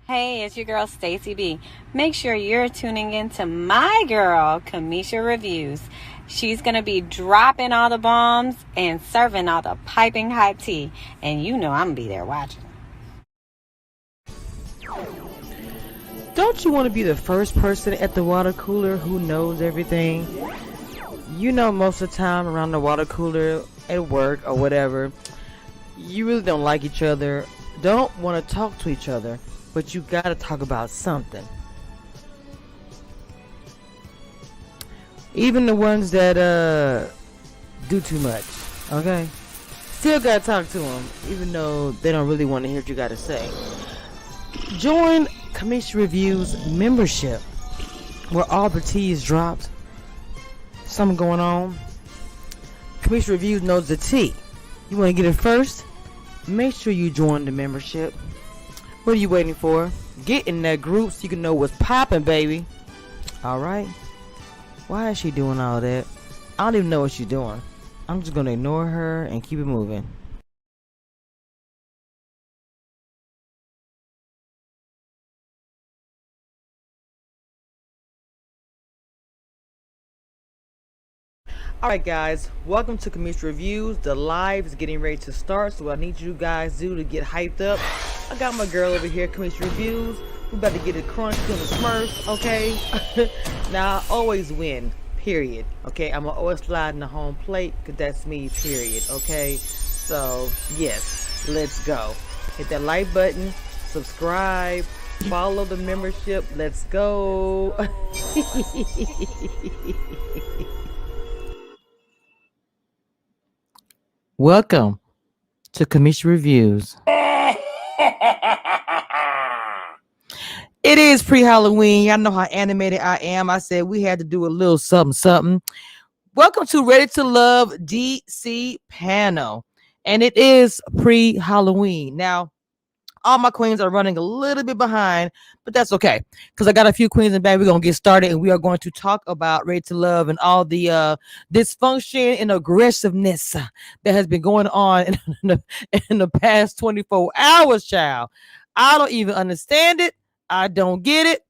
Hey, it's your girl Stacy B. Make sure you're tuning in to my girl, Kamisha Reviews. She's going to be dropping all the bombs and serving all the piping hot tea. And you know I'm going to be there watching. Don't you want to be the first person at the water cooler who knows everything? You know, most of the time around the water cooler at work or whatever, you really don't like each other, don't want to talk to each other, but you got to talk about something. Even the ones that do too much, okay? Still got to talk to them, even though they don't really want to hear what you got to say. Join Kamisha Reviews membership, where all the tea is dropped. Something going on. Kamisha Reviews knows the tea. You want to get it first? Make sure you join the membership. What are you waiting for? Get in that group so you can know what's popping, baby. Alright? Why is she doing all that? I don't even know what she's doing. I'm just going to ignore her and keep it moving. Alright guys, welcome to Kamisha Reviews. The live is getting ready to start, so what I need you guys to do to get hyped up. I got my girl over here, Kamisha Reviews. We're about to get it crunched on the Smurfs, okay? Now, I always win, period, okay? I'm going to always slide in the home plate, because that's me, period, okay? So, yes, let's go. Hit that like button, subscribe, follow the membership, let's go. Welcome to Kamisha Reviews. It is pre-Halloween. Y'all know how animated I am. I said we had to do a little something. Welcome to Readytolove DC panel. And it is pre-Halloween. Now, all my queens are running a little bit behind, but that's okay, because I got a few queens in bed. We're going to get started, and we are going to talk about Readytolove and all the dysfunction and aggressiveness that has been going on in the past 24 hours, child. I don't even understand it. I don't get it.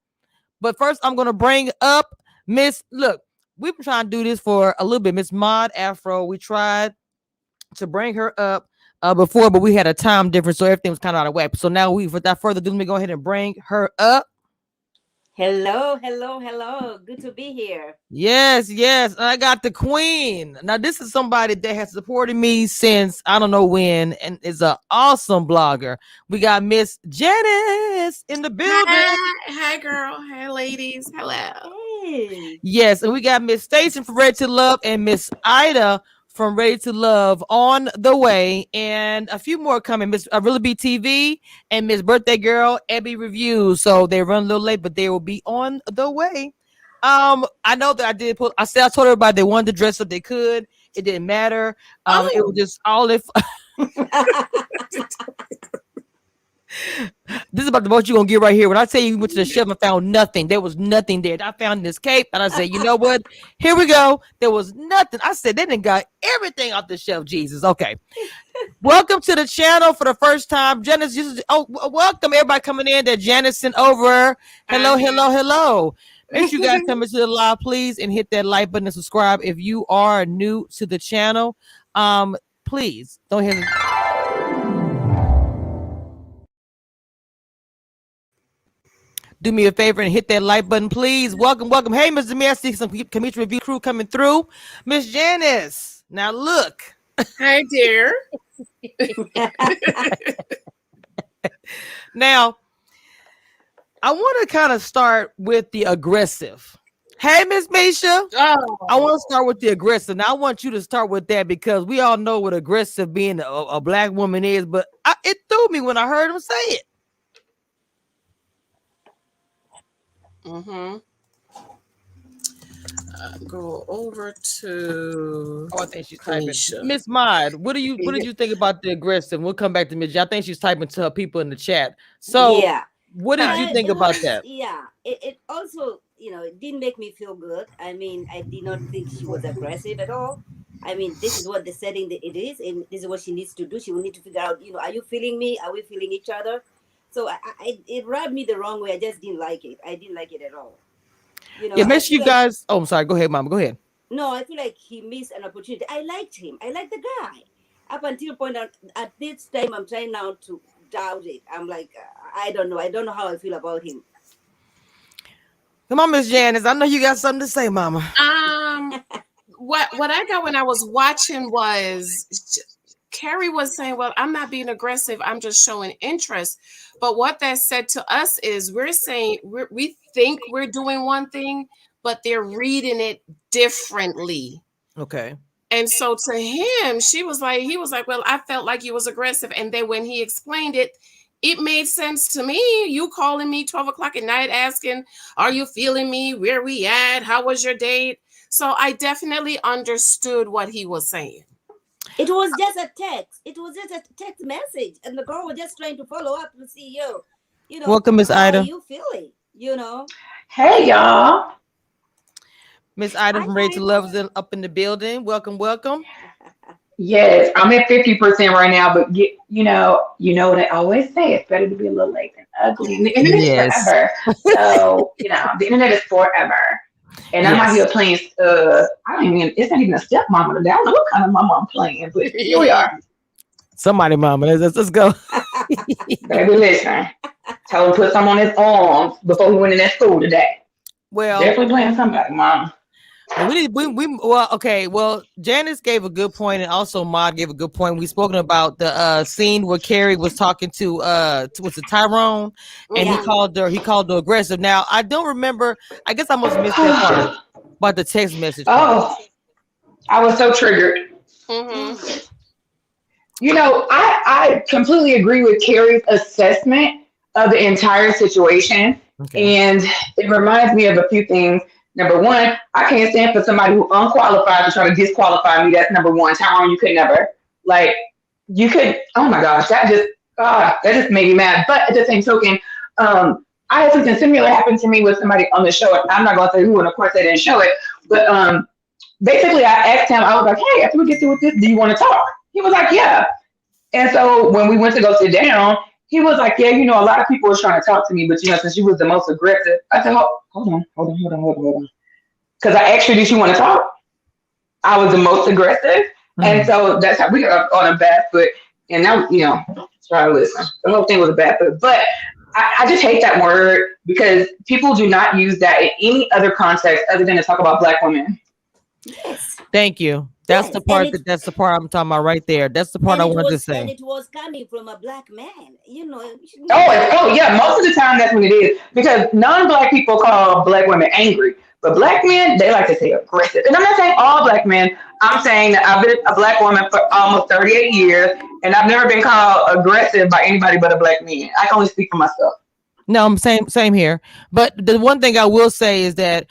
But first, I'm going to bring up Miss, look, we've been trying to do this for a little bit. Miss Maud Afro, we tried to bring her up before, but we had a time difference, so everything was kind of out of whack. So now, without further ado, let me go ahead and bring her up. Hello. Good to be here. Yes. I got the queen. Now, this is somebody that has supported me since I don't know when, and is an awesome blogger. We got Miss Janice in the building. Hi, girl. Hi, ladies. Hello. Hey. Yes, and we got Miss Stacy from Readytolove and Miss Ida from Readytolove on the way, and a few more coming. Miss Really Be TV and Miss Birthday Girl Abby Reviews. So they run a little late, but they will be on the way. I know that I did put. I told everybody they wanted to dress up. They could. It didn't matter. It was just all if. This is about the most you're gonna get right here. When I tell you we went to the shelf and found nothing, there was nothing there. I found this cape and I said, you know what? Here we go. There was nothing. I said they didn't got everything off the shelf. Jesus. Okay. Welcome to the channel for the first time, Janice. Welcome everybody coming in. That Janice sent over. Hello. Make sure you guys come into the live, please, and hit that like button and subscribe if you are new to the channel. Please don't hesitate. Do me a favor and hit that like button, please. Welcome. Hey, Mr. Demir, I see some Kamisha Review crew coming through. Miss Janice, now look. Hi, dear. Now, I want to kind of start with the aggressive. Hey, Miss Misha. Oh. I want to start with the aggressive. Now, I want you to start with that because we all know what aggressive being a black woman is, but it threw me when I heard him say it. Go over to. Oh, I think she's typing. Miss Maud, what did you think about the aggressive? We'll come back to Miss. I think she's typing to her people in the chat. So, yeah. What did you think about that? Yeah, it also, it didn't make me feel good. I mean, I did not think she was aggressive at all. I mean, this is what the setting that it is, and this is what she needs to do. She will need to figure out, are you feeling me? Are we feeling each other? So it rubbed me the wrong way. I just didn't like it. I didn't like it at all. Yeah, I make sure feel you like guys. Oh, I'm sorry. Go ahead, Mama. Go ahead. no, I feel like he missed an opportunity. I liked him. I liked the guy. Up until point out at this time, I'm trying now to doubt it. I'm like, I don't know. I don't know how I feel about him. Come on, Miss Janice. I know you got something to say, Mama. What I got when I was watching was Carrie was saying, "Well, I'm not being aggressive. I'm just showing interest." But what that said to us is we're saying we think we're doing one thing, but they're reading it differently. Okay. And so to him, he was like, well, I felt like you was aggressive. And then when he explained it, it made sense to me. You calling me 12 o'clock at night asking, are you feeling me? Where we at? How was your date? So I definitely understood what he was saying. It was just a text. It was just a text message. And the girl was just trying to follow up to see Welcome, Miss how Ida. are you feeling? Hey, y'all. Miss Ida Hi, from Ready to Ida. Love is up in the building. Welcome. Yes, I'm at 50% right now, but you know what I always say, it's better to be a little late than ugly. And the internet's Yes. forever. So, the internet is forever. And I'm out Yes. here playing, it's not even a stepmama today. I don't know what kind of mama I'm playing, but here we are. Somebody, Mama. Let's go. Baby, listen. Tell him to put some on his arms before he went in that school today. Well, Definitely playing somebody, mom. Well, Janice gave a good point, and also Maud gave a good point. We spoken about the scene where Carrie was talking to was it Tyrone, and Yeah. he called her aggressive. Now I don't remember. I guess I must have missed that part about the text message part. Oh, I was so triggered. Mm-hmm. I completely agree with Carrie's assessment of the entire situation. Okay. And it reminds me of a few things. Number one, I can't stand for somebody who unqualified to try to disqualify me. That's number one. Tyrone, you could never. Like, you could, oh my gosh, that just made me mad. But at the same token, I had something similar happen to me with somebody on the show. I'm not going to say who, and of course they didn't show it. But basically, I asked him, I was like, hey, after we get through with this, do you want to talk? He was like, yeah. And so when we went to go sit down, he was like, yeah, a lot of people were trying to talk to me, but since you was the most aggressive, I said, hold on. Because I asked you, did you want to talk? I was the most aggressive. And so that's how we got on a bad foot. And now, try to listen. The whole thing was a bad foot. But I just hate that word because people do not use that in any other context other than to talk about Black women. Yes. Thank you. That's the part that's the part I'm talking about right there. That's the part I wanted to say. And it was coming from a Black man. Oh yeah, most of the time that's what it is. Because non-Black people call Black women angry. But Black men, they like to say aggressive. And I'm not saying all Black men. I'm saying that I've been a Black woman for almost 38 years, and I've never been called aggressive by anybody but a Black man. I can only speak for myself. No, I'm same here. But the one thing I will say is that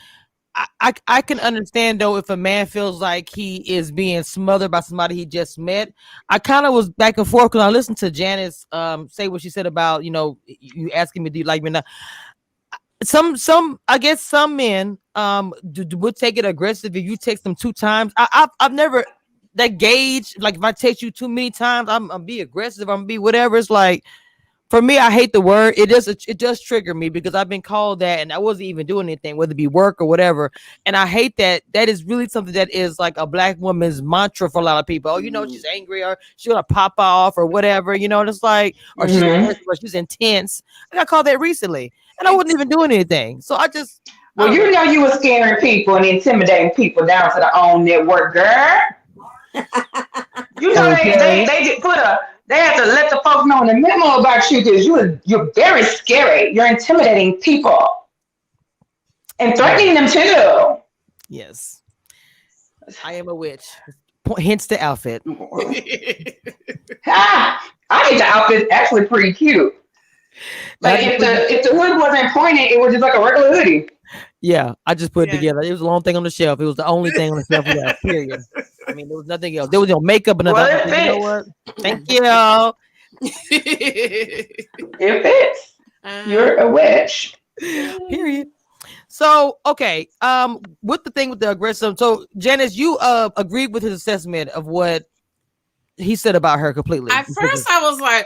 I can understand though if a man feels like he is being smothered by somebody he just met. I kind of was back and forth because I listened to Janice say what she said about you asking me, do you like me now? I guess some men would take it aggressive if you text them 2 times. I've never that gauge, like if I text you too many times, I'm be aggressive, I'm be whatever. It's like, for me, I hate the word. It does trigger me because I've been called that and I wasn't even doing anything, whether it be work or whatever. And I hate that. That is really something that is like a Black woman's mantra for a lot of people. Oh, she's angry or she's gonna pop off or whatever. And it's like, or she's aggressive or she's intense. I got called that recently, and I wasn't even doing anything. So I just. Well, you were scaring people and intimidating people down to their own network, girl. They just they had to let the folks know in the memo about you because you're very scary. You're intimidating people and threatening them too. Yes, I am a witch. Hence the outfit. I think the outfit's actually pretty cute. Like if the hood wasn't pointed, it was just like a regular hoodie. Yeah, I just put it together. It was the long thing on the shelf. It was the only thing on the shelf we had, period. I mean, there was nothing else. There was no makeup and nothing. You know what? Thank you. It fits. You're a witch. Period. So, okay. With the thing with the aggressive. So, Janice, you agreed with his assessment of what he said about her completely. At first, I was like,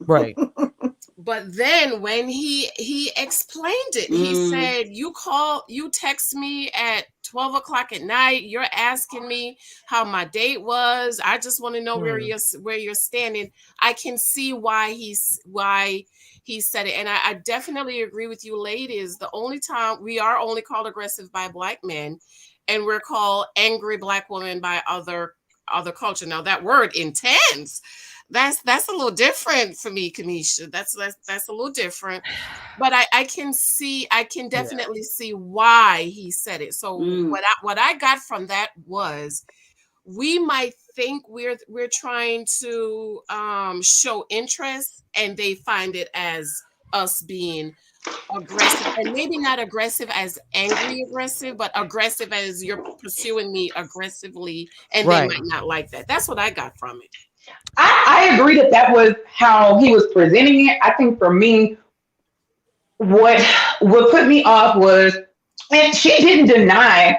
right. But then when he explained it, he said, you text me at 12 o'clock at night. You're asking me how my date was. I just want to know where you're standing. I can see why he said it. And I definitely agree with you, ladies. The only time we are only called aggressive by Black men, and we're called angry Black women by other culture. Now that word intense, that's a little different for me, Kamisha. That's a little different. But I can definitely see why he said it. So what I got from that was, we might think we're trying to show interest, and they find it as us being aggressive, and maybe not aggressive as angry aggressive, but aggressive as you're pursuing me aggressively, and they might not like that. That's what I got from it. I agree that was how he was presenting it. I think for me, what put me off was, and she didn't deny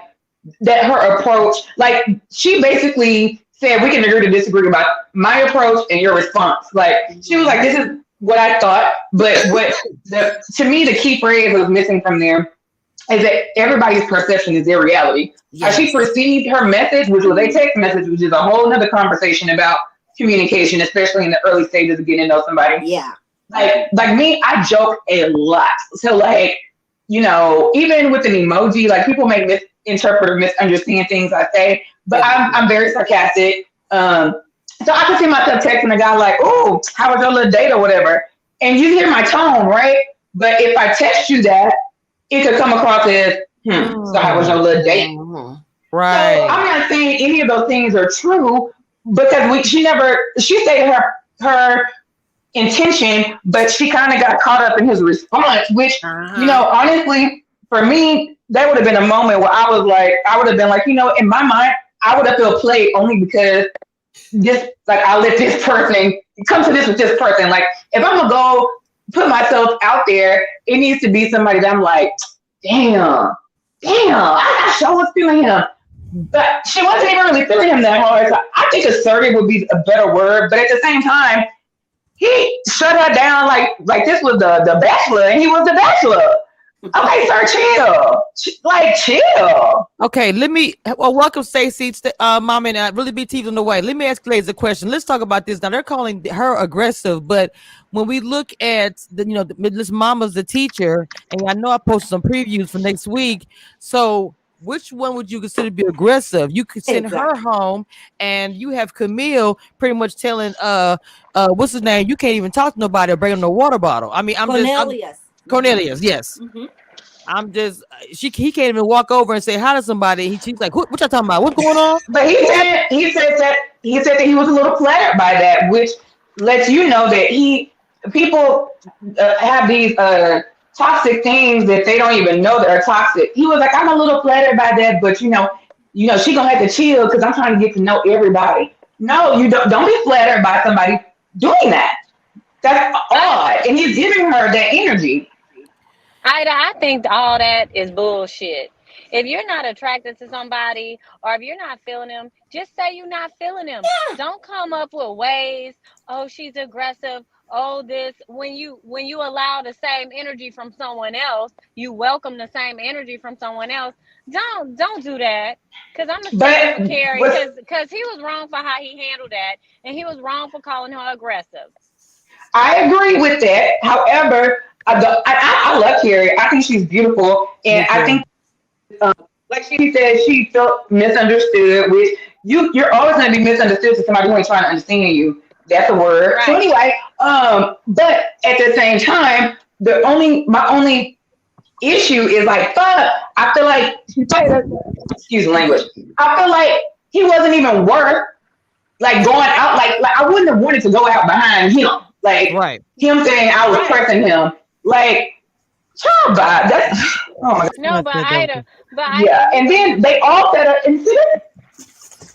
that her approach, like she basically said, we can agree to disagree about my approach and your response. Like she was like, this is what I thought, but to me, the key phrase that was missing from there is that everybody's perception is their reality. Yes. She perceived her message, which was a text message, which is a whole nother conversation about communication, especially in the early stages of getting to know somebody. Yeah. Like me, I joke a lot. So like, even with an emoji, like people may misinterpret or misunderstand things I say, but I'm very sarcastic. So I could see myself texting a guy like, "Oh, how was your little date?" or whatever, and you hear my tone, right? But if I text you that, it could come across as, "So how was your little date?" Right. So I'm not saying any of those things are true, because she stated her intention, but she kind of got caught up in his response, which, honestly, for me, that would have been a moment where I would have been like, in my mind, I would have felt played only because I let this person come to this with this person. Like, if I'm gonna go put myself out there, it needs to be somebody that I'm like, damn, I sure was feeling him. But she wasn't even really feeling him that hard. So I think assertive would be a better word. But at the same time, he shut her down like this was the Bachelor, and he was the Bachelor. Okay, sir, chill. Okay, welcome, Stacey, Mom, and Really Be TV's on the way. Let me ask ladies a question. Let's talk about this. Now, they're calling her aggressive, but when we look at this Mama's the teacher, and I know I posted some previews for next week. So, which one would you consider to be aggressive? You could send her home, and you have Camille pretty much telling what's his name? You can't even talk to nobody or bring him no water bottle. I mean, Cornelius, yes. Mm-hmm. He can't even walk over and say hi to somebody. She's like, what y'all talking about? What's going on? But he said that he was a little flattered by that, which lets you know that people have these toxic things that they don't even know that are toxic. He was like, I'm a little flattered by that, but she gonna have to chill because I'm trying to get to know everybody. No, you don't be flattered by somebody doing that. That's odd, and he's giving her that energy. Ida, I think all that is bullshit. If you're not attracted to somebody, or if you're not feeling them, just say you're not feeling them. Yeah. Don't come up with ways, oh, she's aggressive, oh, this. When you allow the same energy from someone else, you welcome the same energy from someone else. Don't do that. Because I'm going to say Carrie, because he was wrong for how he handled that, and he was wrong for calling her aggressive. I agree with that. However, I love Carrie. I think she's beautiful, and I think, like she said, she felt misunderstood. Which you're always going to be misunderstood to somebody who ain't trying to understand you. That's a word. Right. So anyway, but at the same time, my only issue is like, fuck. I feel like, excuse the language. I feel like he wasn't even worth like going out. Like I wouldn't have wanted to go out behind him. Like him saying I was pressing him. Like, child vibe. That's oh my god. No, but Ida, and then they all set up incident.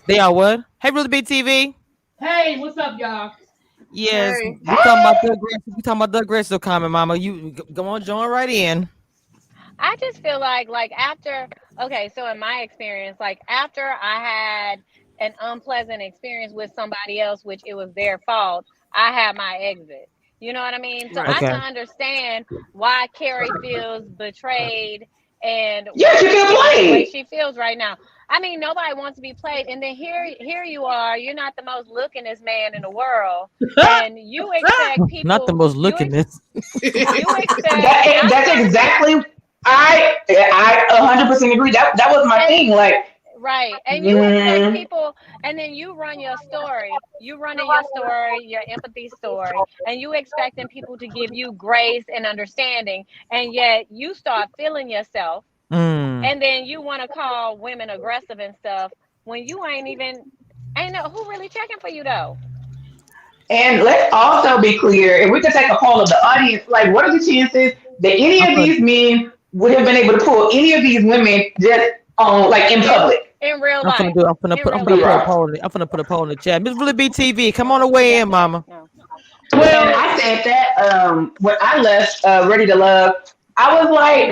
They are what? Hey, Really Be TV. Hey, what's up, y'all? Yes, we talking about the aggressive comment, Mama. You go on, join right in. I just feel like after, so in my experience, like after I had an unpleasant experience with somebody else, which it was their fault, I had my exit. You know what I mean? So Right. I Okay. can understand why Carrie feels betrayed and Yeah, why she she feel feels the way played. she feels right now. I mean, nobody wants to be played. And then here you are. You're not the most lookingest man in the world, and you expect Not the people. most looking this. You expect. I'm That's trying to tell. exactly. I 100% agree. That was my And thing. Like, right. And you expect mm, people, and then you run your story. You running your story, your empathy story, and you expecting people to give you grace and understanding, and yet you start feeling yourself, Mm. and then you want to call women aggressive and stuff when you ain't no who really checking for you though. and let's also be clear. If we could take a poll of the audience, like, what are the chances that any I'm of gonna these men would have been able to pull any of these women just on, like, in In public? in real I'm gonna life. do. In I'm real gonna life. put a Zero. poll. I'm gonna put a poll in the chat. Miss Really B TV, come No, on we put away in, yesterday. Mama. No. And Well, I said that when I left Ready to Love, I was like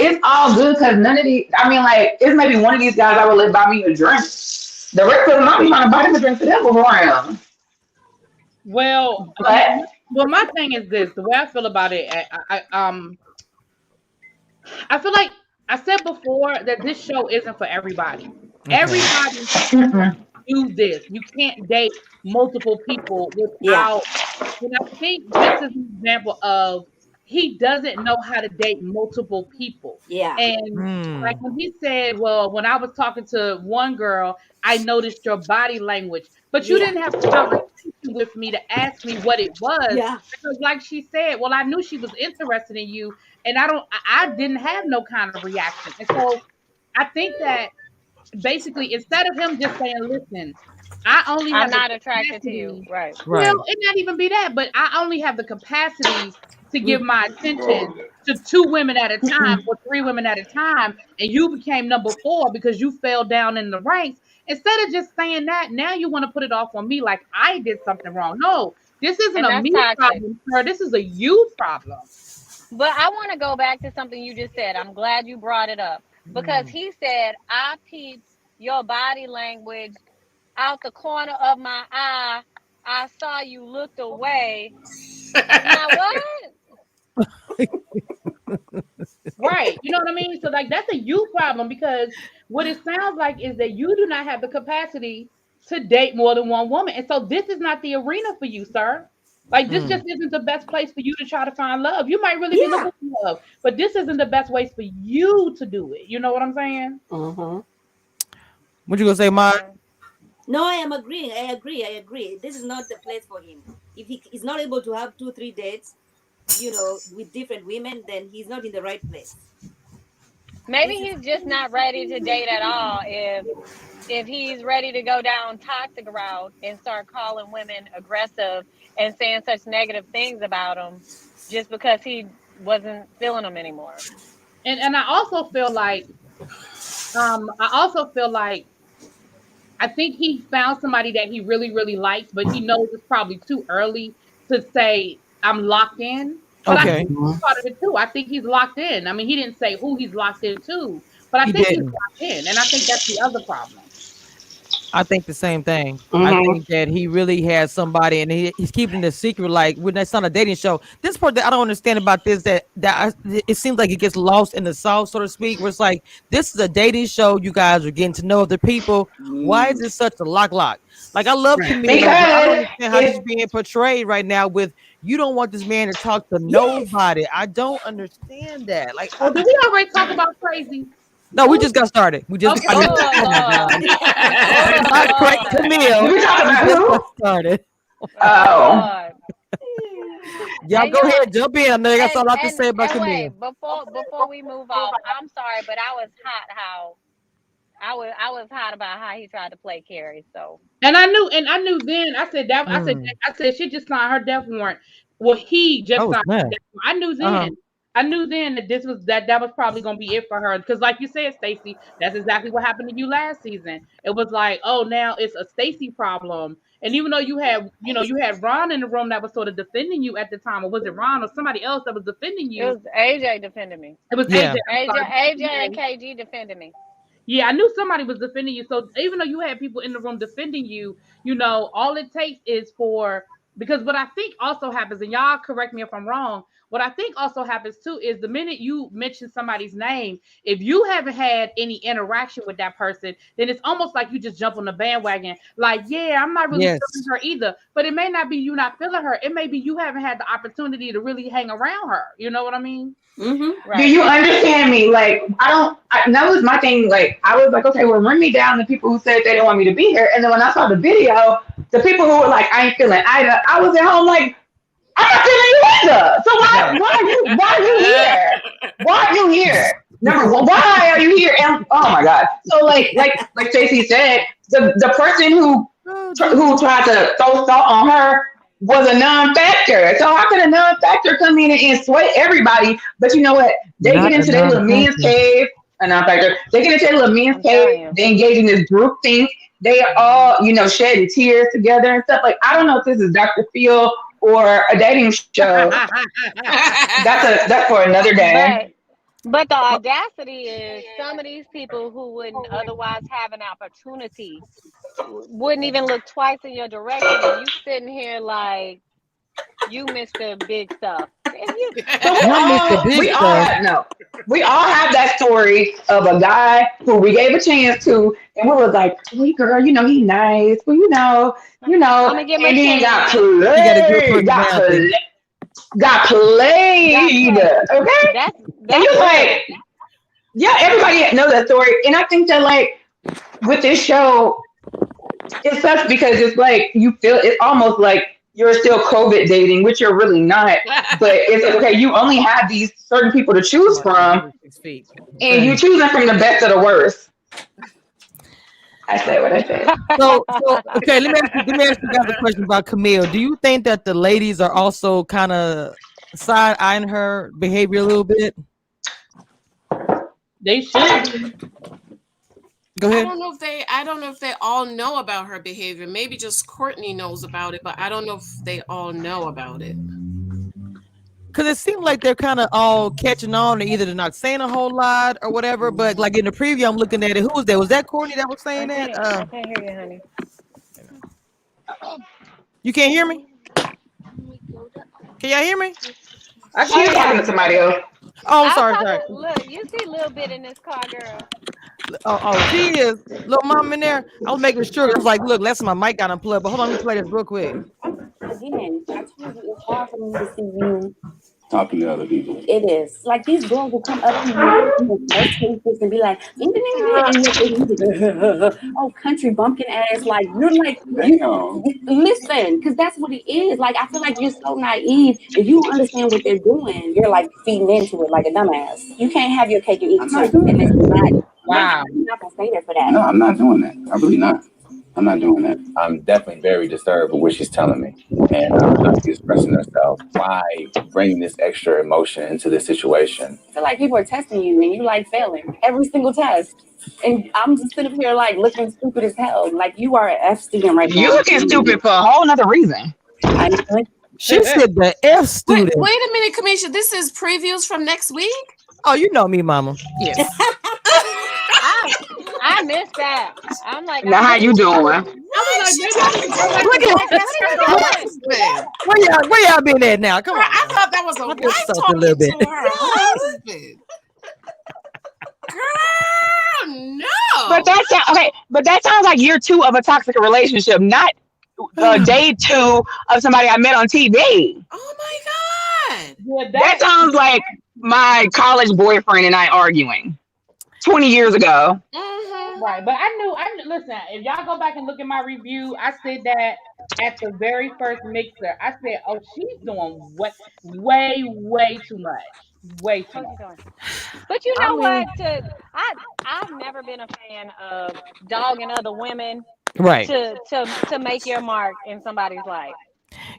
it's all good because none of these. I mean, like, it's maybe one of these guys I would let buy me a drink. The rest of them, I be trying to buy them a drink for them around. well, But my thing is this: the way I feel about it, I feel like I said before that this show isn't for everybody. Okay. Everybody mm-mm. do this. You can't date multiple people Yeah. without. And I think this is an example of he doesn't know how to date multiple people. Yeah. And like Hmm. when he said, well, when I was talking to one girl, I noticed your body language, but you Yeah. didn't have a conversation with me to ask me what it was. Yeah. Because like she said, well, I knew she was interested in you, and I didn't have no kind of reaction. And so I think that basically instead of him just saying, listen, I only I'm have the not attracted to you. capacity, Right. well, Right. it not even be that, but I only have the capacity to give my attention to two women at a time or three women at a time, and you became number four because you fell down in the ranks. Instead of just saying that, now you want to put it off on me like I did something wrong. No, this isn't And a that's me toxic. problem, sir. This is a you problem. But I want to go back to something you just said. I'm glad you brought it up because Mm. he said, I peeped your body language out the corner of my eye. I saw you looked away. Now, what? Right. You know what I mean? So like that's a you problem because what it sounds like is that you do not have the capacity to date more than one woman. And so this is not the arena for you, sir. Like this Mm. just isn't the best place for you to try to find love. You might really be Yeah. looking for love, but this isn't the best ways for you to do it. You know what I'm saying? Uh-huh. What you gonna say, Ma? Yeah. No, I am agreeing. I agree. I agree. This is not the place for him. If he is not able to have 2, 3 dates, with different women, then he's not in the right place. Maybe This is he's just not ready to date at all. If he's ready to go down toxic route and start calling women aggressive and saying such negative things about them just because he wasn't feeling them anymore. And I also feel like I think he found somebody that he really, really likes, but he knows it's probably too early to say I'm locked in. But I Okay. think that's part of it too. I think he's locked in. I mean, he didn't say who he's locked in to, but I He think he's didn't. locked in, and I think that's the other problem. I think the same thing. I Mm-hmm. think that he really has somebody, and he's keeping the secret. Like when that's on a dating show, this part that I don't understand about this it seems like it gets lost in the sauce, so to speak. Where it's like this is a dating show, you guys are getting to know other people. Why is it such a lock? Like I love Right. Camille, but I don't Because understand how she's it's being portrayed right now. With you don't want this man to talk to yes. nobody. I don't understand that. Like Oh, did we already talk about crazy? no, we Oh, just got started. We just I okay. mean, Oh oh my god. Lord. Oh Not crazy Lord. did Camille. we talk We about just got who? started. Oh Oh, Lord. Y'all And go ahead, jump in. I know you got a lot to say about and wait, Camille. before we move off, I'm sorry, but I was hot how I was hot about how he tried to play Carrie. So And I knew then. Mm. I said she just signed her death warrant. Well, he just Oh signed her snap. death warrant. I knew Uh-huh. then. I knew then that that was probably gonna be it for her. Because like you said, Stacey, that's exactly what happened to you last season. It was like, oh, now it's a Stacey problem. And even though you had Ron in the room that was sort of defending you at the time, or was it Ron or somebody else that was defending it you? was AJ defending me. It was Yeah. AJ. I'm sorry. AJ and KG defending me. Yeah, I knew somebody was defending you. So even though you had people in the room defending you, all it takes is for Because what I think also happens, and y'all correct me if I'm wrong, what I think also happens too is the minute you mention somebody's name, if you haven't had any interaction with that person, then it's almost like you just jump on the bandwagon. Like, yeah, I'm not really Yes. feeling her either. But it may not be you not feeling her. It may be you haven't had the opportunity to really hang around her. You know what I mean? Mm-hmm. Do you understand me? Like, that was my thing. Like, I was like, okay, well, run me down the people who said they didn't want me to be here. And then when I saw the video, the people who were like, I ain't feeling Ida, I was at home like, I'm not feeling you either. So why are you here? Why are you here? Number one, why are you here? And oh my God. So like JC said, the person who tried to throw salt on her was a non-factor. So how could a non-factor come in and sway everybody? But you know what? They Not get into a their little non-factor. men's cave. A non-factor. They get into their little men's I'm telling cave. you. They engage in this group thing. They all, shedding tears together and stuff. Like, I don't know if this is Dr. Phil or a dating show. That's for another day. But the audacity is some of these people who wouldn't otherwise have an opportunity wouldn't even look twice in your direction, and you sitting here like you missed the big stuff. We all have that story of a guy who we gave a chance to, and we was like, "Sweet girl, he nice." Well, I'ma get my and then got chance. got played. Okay, That's and you're like, yeah, everybody knows that story, and I think that like with this show, it sucks because it's like you feel it's almost like you're still COVID dating, which you're really not. But it's like, okay, you only have these certain people to choose from, and you choosing from the best of the worst. I said what I said. So okay, let me ask you guys a question about Camille. Do you think that the ladies are also kind of side eyeing her behavior a little bit? They should. Go ahead. I don't know if they all know about her behavior. Maybe just Courtney knows about it, but I don't know if they all know about it. Because it seems like they're kind of all catching on, and either they're not saying a whole lot or whatever. But like in the preview, I'm looking at it. Who was that? Was that Courtney that was saying that? I can't hear you, honey. You can't hear me? Can y'all hear me? I see you talking to somebody else. Oh, I'm sorry. Look, you see a little bit in this car, girl. Oh, she is. Little mom in there. I was making sure. It was like, look, that's my mic got unplugged. But hold on, let me play this real quick. Again, I told you it's hard for me to see you talking to other people. It is. Like these girls will come up to you in most cases and be like, oh, country bumpkin ass. Like, you're like, listen, because that's what it is. Like, I feel like you're so naive. If you don't understand what they're doing, you're like feeding into it like a dumbass. You can't have your cake and eat it too. And it's not, wow. You're not going to stay there for that. No, I'm not doing that. I'm really not. I'm not doing that. I'm definitely very disturbed with what she's telling me. And she's expressing herself by bringing this extra emotion into this situation. I feel like people are testing you and you like failing every single test. And I'm just sitting here like looking stupid as hell. Like you are an F student right now. You're looking stupid for a whole nother reason. She said the F student. Wait a minute, Kamisha. This is previews from next week? Oh, you know me, mama. Yes. I missed that. I'm like, now how you doing? Where y'all been at now? Come on. I thought that was a wife talking a little bit. to her husband. Girl, no. But that sounds like year 2 of a toxic relationship, not day 2 of somebody I met on TV. Oh my God. Yeah, that sounds like my college boyfriend and I arguing 20 years ago. Mm-hmm. Right, but I knew. Listen, if y'all go back and look at my review, I said that at the very first mixer. I said, "Oh, she's doing way too much, way too much." But you know what? I've never been a fan of dogging other women, right? To make your mark in somebody's life.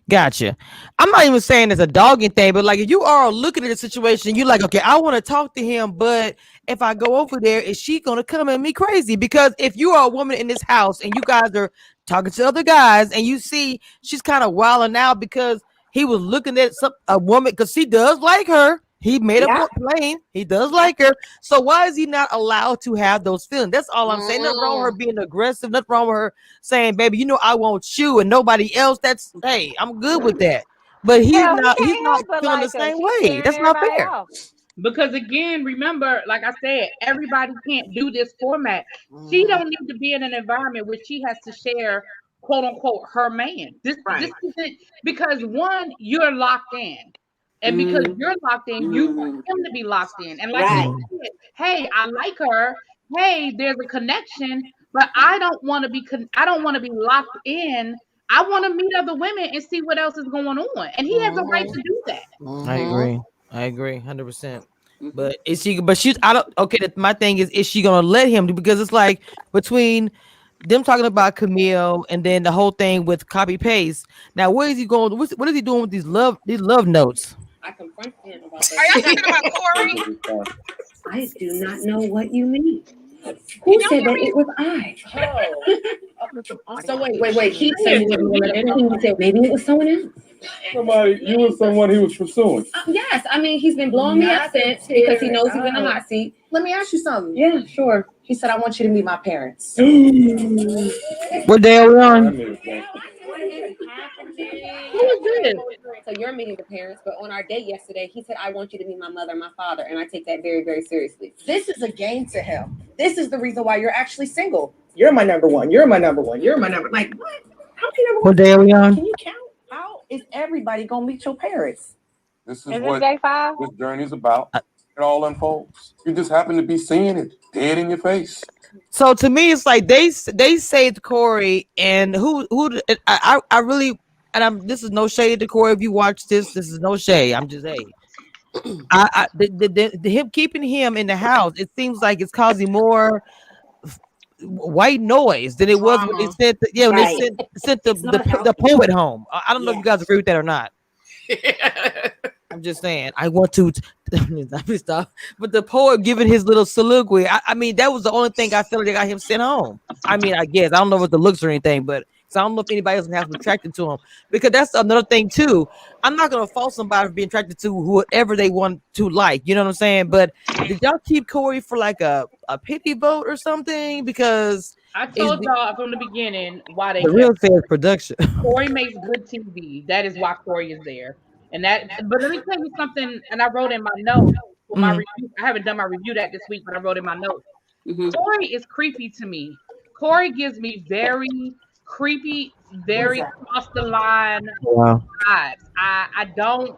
Gotcha. I'm not even saying it's a dogging thing, but like if you are looking at the situation, you're like, okay, I want to talk to him, but if I go over there, is she gonna come at me crazy? Because if you are a woman in this house and you guys are talking to other guys and you see she's kind of wilding out because he was looking at a woman because she does like her He made a point plain. He does like her. So why is he not allowed to have those feelings? That's all I'm saying. Nothing wrong with her being aggressive. Nothing wrong with her saying, baby, you know I want you and nobody else. That's hey, I'm good with that. But he's Hell, not he can't help but feeling the like her. same She's way. scaring That's not everybody fair. off. Because again, remember, like I said, everybody can't do this format. She don't need to be in an environment where she has to share, quote unquote, her man. This isn't, because one, you're locked in. And because you're locked in, you want him to be locked in. And like you said, hey, I like her. Hey, there's a connection, but I don't want to be locked in. I want to meet other women and see what else is going on. And he has a right to do that. I agree 100%. But is she, but she's, I don't, okay, my thing is she going to let him do, because it's like between them talking about Camille and then the whole thing with copy paste. Now, where is he going? What is he doing with these love notes? I confronted him about that. Are y'all talking about Corey? I do not know what you mean. Who said that it was I? Oh. So wait. He said he said maybe it was someone else. You were someone he was pursuing. Yes, I mean he's been blowing me up since because he knows he's in the hot seat. Let me ask you something. Yeah, sure. He said I want you to meet my parents. What day are we on? So you're meeting the parents, but on our date yesterday, he said, I want you to meet my mother and my father, and I take that very, very seriously. This is a game to him. This is the reason why you're actually single. You're my number one. You're my number one. You're my number. Like, what? How many number one? What day are we on? Can you count? How is everybody gonna meet your parents? This is what this journey is about. It all unfolds. You just happen to be seeing it dead in your face. So to me, it's like they saved Corey, and who I really, and this is no shade to Corey. If you watch this is no shade. I'm just saying. Him keeping him in the house, it seems like it's causing more white noise than it was when they sent when they sent the poet home. I don't know if you guys agree with that or not. I'm just saying. I want to stop. But the poet giving his little soliloquy, I mean, that was the only thing I felt like they got him sent home. I mean, I guess I don't know what the looks or anything, but I don't know if anybody else has been attracted to him, because that's another thing too. I'm not gonna fault somebody for being attracted to whoever they want to like. You know what I'm saying? But did y'all keep Corey for like a pity vote or something? Because I told y'all from the beginning why they the real fair production. Corey makes good TV. That is why Corey is there. And that, but let me tell you something, and I wrote in my notes for my review. I haven't done my review that this week, but I wrote in my notes. Corey is creepy to me. Corey gives me very creepy, very cross the line vibes. I don't,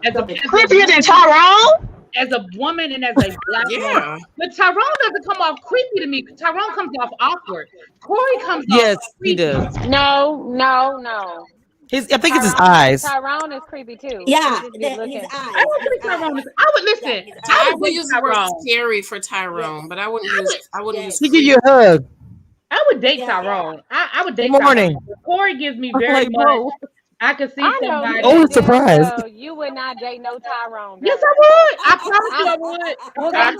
as a creepier than Tyrone? As a woman and as a black woman. But Tyrone doesn't come off creepy to me. Tyrone comes off awkward. Corey comes off creepy. He does. No. I think it's his eyes. Tyrone is creepy too. Yeah, his eyes. I don't think Tyrone is. I would listen. I would use the word scary for Tyrone, but I wouldn't use. He give you a hug. I would date Tyrone. I would date Morning. Tyrone. Corey gives me very much. I could see somebody. Oh, surprised. You would not date no Tyrone. Yes, I would. I promise you I would. Well, guess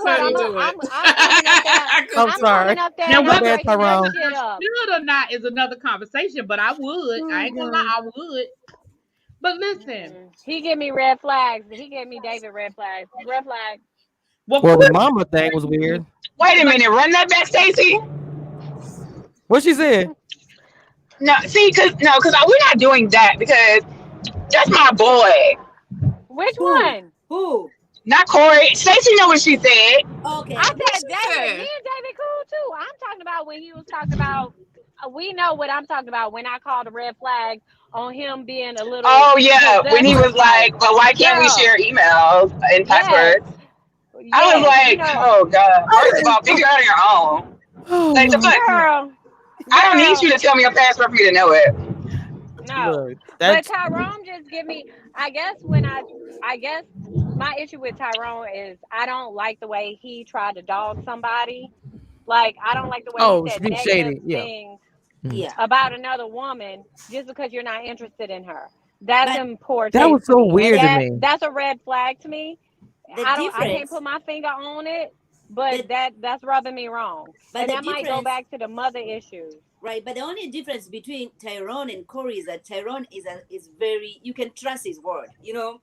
what? I'm sorry. Now, whether Tyrone should or not is another conversation, but I would. I ain't gonna lie, I would. But listen, he gave me red flags. He gave me David red flags. Red flag. Well, the mama thing was weird. Wait a minute, run that back, Stacey. What she said? No, see, because we're not doing that, because that's my boy. Which one? Who? Not Corey. Stacey know what she said. Okay. I said David. Me and David cool too. I'm talking about when he was talking about. We know what I'm talking about when I called a red flag on him being a little. Oh yeah, when he was like, "But why can't we share emails and passwords?" Yes. I was like, "Oh God! First of all, figure out your own." Like the fuck. Girl. I don't need you to tell me your password for you to know it. No, but Tyrone just give me. I guess my issue with Tyrone is I don't like the way he tried to dog somebody. Like I don't like the way he said negative things about another woman just because you're not interested in her. That's important. That was so weird to me. That's a red flag to me. I can't put my finger on it. But that's rubbing me wrong. But that might go back to the mother issues. Right, but the only difference between Tyrone and Corey is that Tyrone is very, you can trust his word, you know?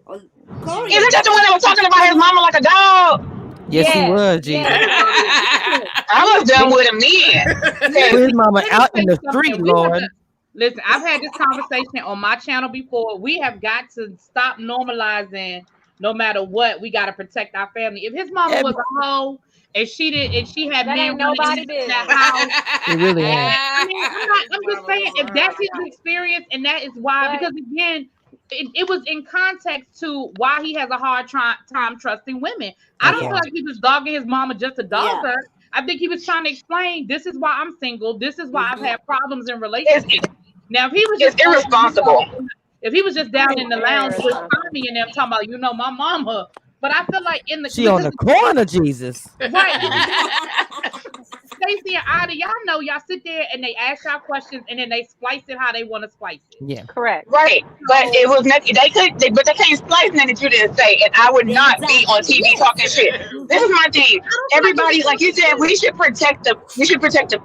Corey. Isn't that the one that was talking about his mama like a dog? Yes, he was, Jesus. I was done with him then. Put his mama Let me out tell in you the something. street, We have Lord. to- Listen, I've had this conversation on my channel before. We have got to stop normalizing. No matter what, we got to protect our family. If his mama was a hoe and she had That men ain't nobody in that business. house, It really ain't. I mean, I'm just saying, if that's his experience and that is why, But- because again, it was in context to why he has a hard time trusting women. I don't Okay. feel like he was dogging his mama just to dog Yeah. her. I think he was trying to explain, this is why I'm single. This is why I've had problems in It's, relationships. Now, if he was it's just irresponsible. if he was just down in the lounge with Irresponsible. Tommy and them talking about, my mama. But I feel like She on the corner, Jesus. right. Stacey and Ida, y'all know y'all sit there and they ask y'all questions and then they splice it how they want to splice it. Yeah. Correct. Right, but it was not. But they can't splice nothing that you didn't say, and I would not be on TV talking shit. This is my thing. Everybody, like you said, we should protect the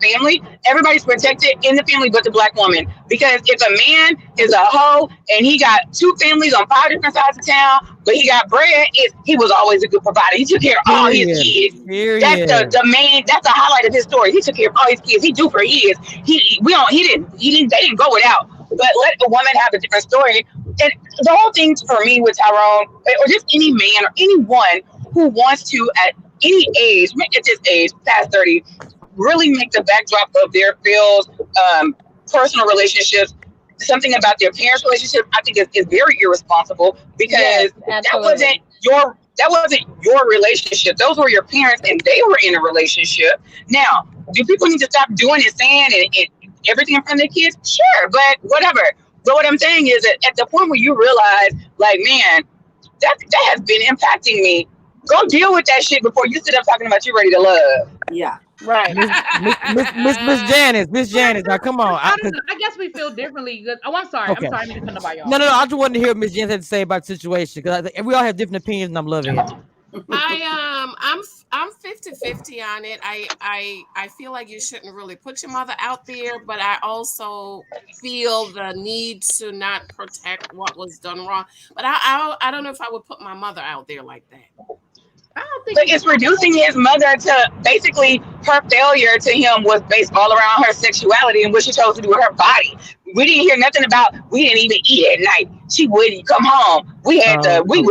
family. Everybody's protected in the family, but the black woman, because if a man is a hoe and he got 2 families on 5 different sides of town, but he got bread, he was always a good provider. He took care of all his kids. That's the main. That's the highlight of his story. He took care of all his kids. He do for years. They didn't go without. But let a woman have a different story. And the whole thing for me with Tyrone, or just any man or anyone who wants to at any age, at this age, past 30, really make the backdrop of their feels, personal relationships, something about their parents' relationship, I think is very irresponsible, because that wasn't your relationship. Those were your parents and they were in a relationship. Now, do people need to stop doing and saying and everything in front of their kids? Sure, but whatever. But what I'm saying is that at the point where you realize, like, man, that has been impacting me, go deal with that shit before you sit up talking about you ready to love. Yeah. Right. Miss Janice, now come on. I guess we feel differently. I'm sorry. Okay. I'm sorry. I didn't about y'all. No. I just wanted to hear what Miss Janice had to say about the situation, because we all have different opinions, and I'm loving it. I'm 50-50 on it. I feel like you shouldn't really put your mother out there, but I also feel the need to not protect what was done wrong. But I don't know if I would put my mother out there like that. I don't think But it's reducing his mother to basically her failure to him was based all around her sexuality and what she chose to do with her body. We didn't hear nothing about, we didn't even eat at night. She wouldn't come home. We were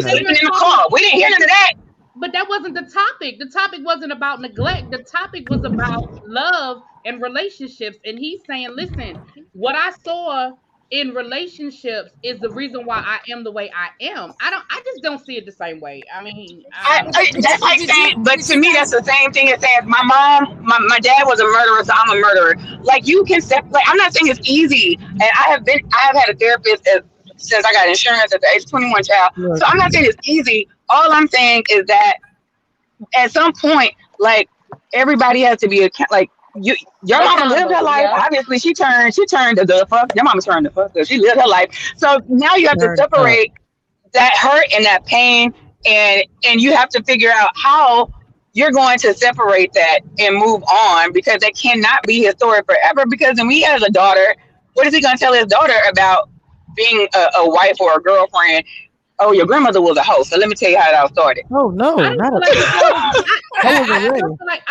sleeping in the car. We didn't hear none of that. But that wasn't the topic. The topic wasn't about neglect. The topic was about love and relationships. And he's saying, listen, what I saw in relationships is the reason why I am the way I am. I just don't see it the same way. I mean, that's like saying, but to me, that's the same thing as saying my dad was a murderer, so I'm a murderer. Like, you can separate. I'm not saying it's easy, and I have had a therapist since I got insurance at the age of 21, child. So I'm not saying it's easy. All I'm saying is that at some point, like, everybody has to be like. Your mama lived her life. Yeah. Obviously, she turned the fuck. Your mama turned the fuck up. She lived her life. So now you have to separate that hurt and that pain, and you have to figure out how you're going to separate that and move on, because that cannot be his story forever. Because then he has a daughter. What is he going to tell his daughter about being a wife or a girlfriend? Oh, your grandmother was a host. So let me tell you how it all started. Oh no, I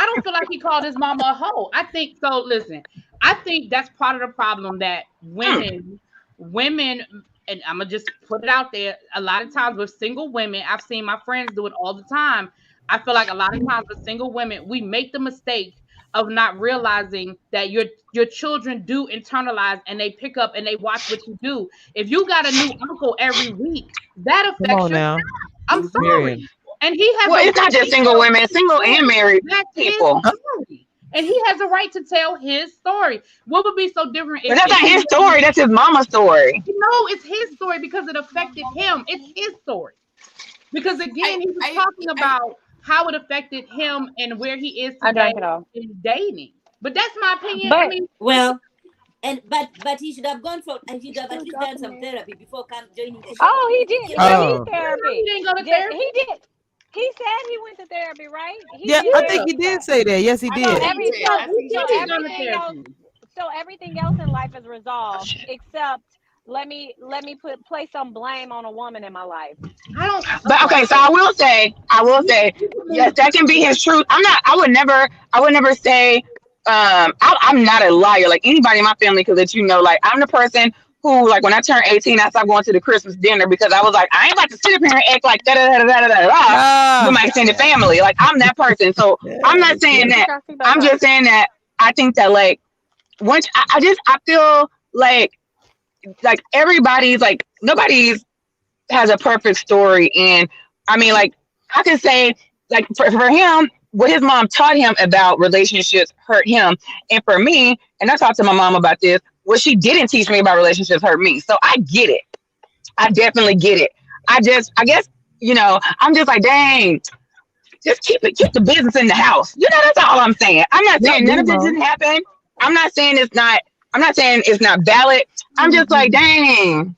don't feel like he called his mama a hoe. I think so. Listen, I think that's part of the problem that women, and I'm gonna just put it out there. A lot of times with single women, I've seen my friends do it all the time. I feel like a lot of times with single women, we make the mistake of not realizing that your children do internalize and they pick up and they watch what you do. If you got a new uncle every week, that affects your child. I'm sorry. And he has it's not just single women, single and married people. And he has a right to tell his story. What would be so different? But that's not his story. That's his mama's story. No, it's his story because it affected him. It's his story. Because again, he was talking about how it affected him and where he is today in dating. But that's my opinion. But, but he should have gone for, and he should have at least done some therapy before joining the show. Oh, he did. Therapy. He didn't go to therapy. He did. He said he went to therapy, right? I think he did say that. Yes, he did. So everything else in life is resolved except let me play some blame on a woman in my life. I don't. But okay, so I will say, yes, that can be his truth. I would never say, I'm not a liar. Like anybody in my family could let you know, like I'm the person who, like when I turned 18, I stopped going to the Christmas dinner because I was like, I ain't about to sit up here and act like da da da da da da da with my extended family. Like I'm that person. So I'm not saying that. I'm just saying that I think that like once I feel like everybody's like nobody's has a perfect story. And I mean, like, I can say, like, for him, what his mom taught him about relationships hurt him. And for me, and I talked to my mom about this, what she didn't teach me about relationships hurt me. So I get it. I definitely get it. I guess, I'm just like, dang, just keep the business in the house. That's all I'm saying. I'm not saying none of this didn't happen. I'm not saying it's not valid. I'm just like, dang.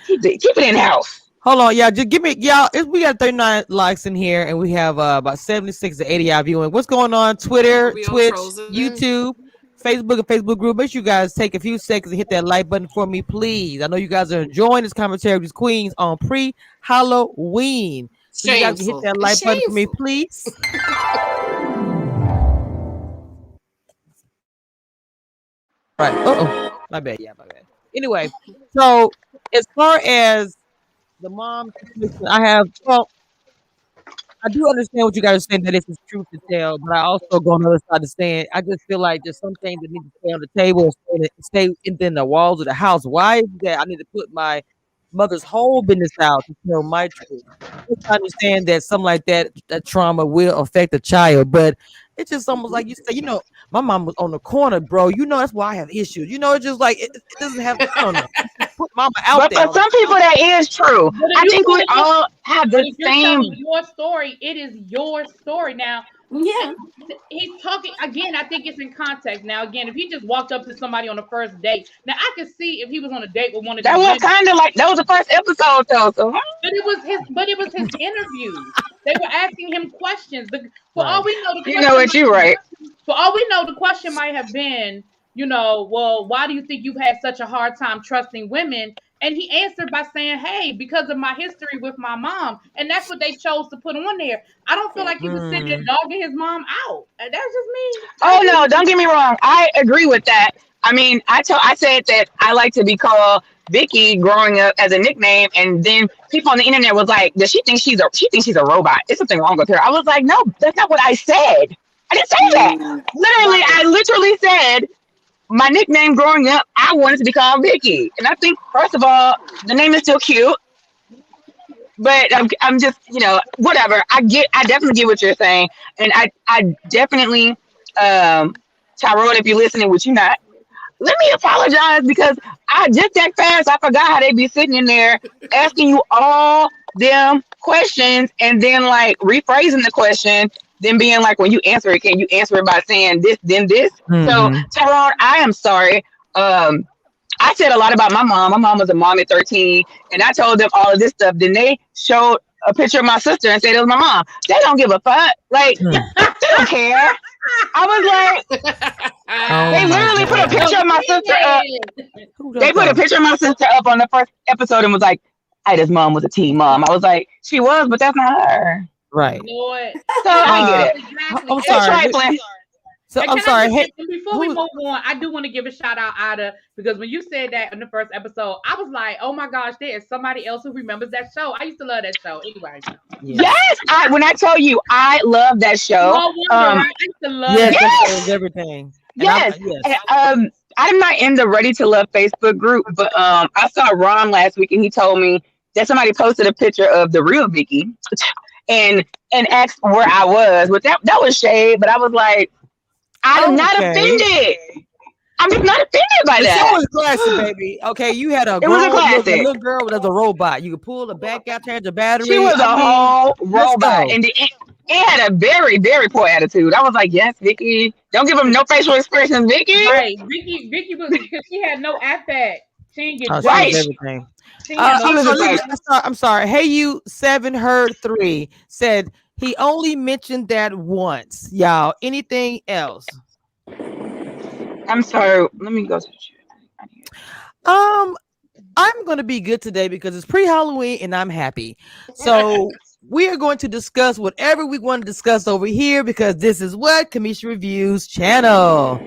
Keep it in house. Hold on, y'all. Just give me, y'all. We got 39 likes in here, and we have about 76 to 80 y'all viewing. What's going on? Twitter, Twitch, YouTube, Facebook, and Facebook group. Make sure you guys take a few seconds and hit that like button for me, please. I know you guys are enjoying this commentary with these queens on pre-Halloween. So you guys can hit that like button for me, please. Right. Uh-oh. My bad. Yeah, my bad. Anyway, so as far as the mom situation, I do understand what you guys are saying, that it's truth to tell, but I also go on the other side to stand. I just feel like there's some things that need to stay on the table and stay within the walls of the house. Why is that? I need to put my mother's whole business out to tell my truth. I understand that something like that trauma will affect a child, but it's just almost like you say, my mom was on the corner, bro. That's why I have issues. It's just like it doesn't have. I don't know. Put mama out there. But for some people, that is true. I think we all have the same. Your story. It is your story now. Yeah. He's talking again. I think it's in context. Now, again, if he just walked up to somebody on the first date, now I could see if he was on a date with one of them. That was kind of like that was the first episode, though. So. But it was his interview. They were asking him questions. For all we know, you're right. For all we know, the question might have been, well, why do you think you've had such a hard time trusting women? And he answered by saying, hey, because of my history with my mom. And that's what they chose to put on there. I don't feel like he was sitting there dogging his mom out. That's just me. Oh, no, don't get me wrong. I agree with that. I mean, I said that I like to be called Vicky growing up as a nickname. And then people on the internet was like, does she think she's a robot? There's something wrong with her. I was like, no, that's not what I said. I didn't say that. I literally said, my nickname growing up, I wanted to be called Vicky. And I think, first of all, the name is still cute. But I'm just, whatever. I definitely get what you're saying. And I definitely, Tyrone, if you're listening, which you're not, let me apologize because I just that fast, I forgot how they be sitting in there asking you all them questions and then like rephrasing the question. Then being like, when you answer it, can you answer it by saying this, then this? Mm-hmm. So, Tyrone, I am sorry. I said a lot about my mom. My mom was a mom at 13, and I told them all of this stuff. Then they showed a picture of my sister and said it was my mom. They don't give a fuck. Like, they don't care. I was like, they literally put a picture of my sister up. They put a picture of my sister up on the first episode and was like, Ida's mom was a teen mom. I was like, she was, but that's not her. Right. So I get it. Exactly. I'm sorry. So I'm sorry. Before we move on, I do want to give a shout out, Ida, because when you said that in the first episode, I was like, "Oh my gosh, there is somebody else who remembers that show." I used to love that show. Anyway. Yes, when I tell you, I love that show. No wonder, I used to love it. Yes, everything. Yes. I'm not in the Readytolove Facebook group, but I saw Ron last week, and he told me that somebody posted a picture of the real Vicky. And asked where I was, but that was shade. But I was like, I'm not offended. I'm just not offended by that. It was classic, baby. Okay, you had a little girl that was a robot. You could pull the back out, change the battery. She was a whole robot, and it had a very, very poor attitude. I was like, yes, Vicky. Don't give him no facial expressions, Vicky. Right, Vicky was because she had no affect. She didn't get right. Everything. I'm sorry. Hey, you 7 heard 3 said he only mentioned that once. Y'all, anything else? I'm sorry. Let me go to the chat. I'm going to be good today because it's pre-Halloween and I'm happy. So we are going to discuss whatever we want to discuss over here because this is what Kamisha Reviews channel.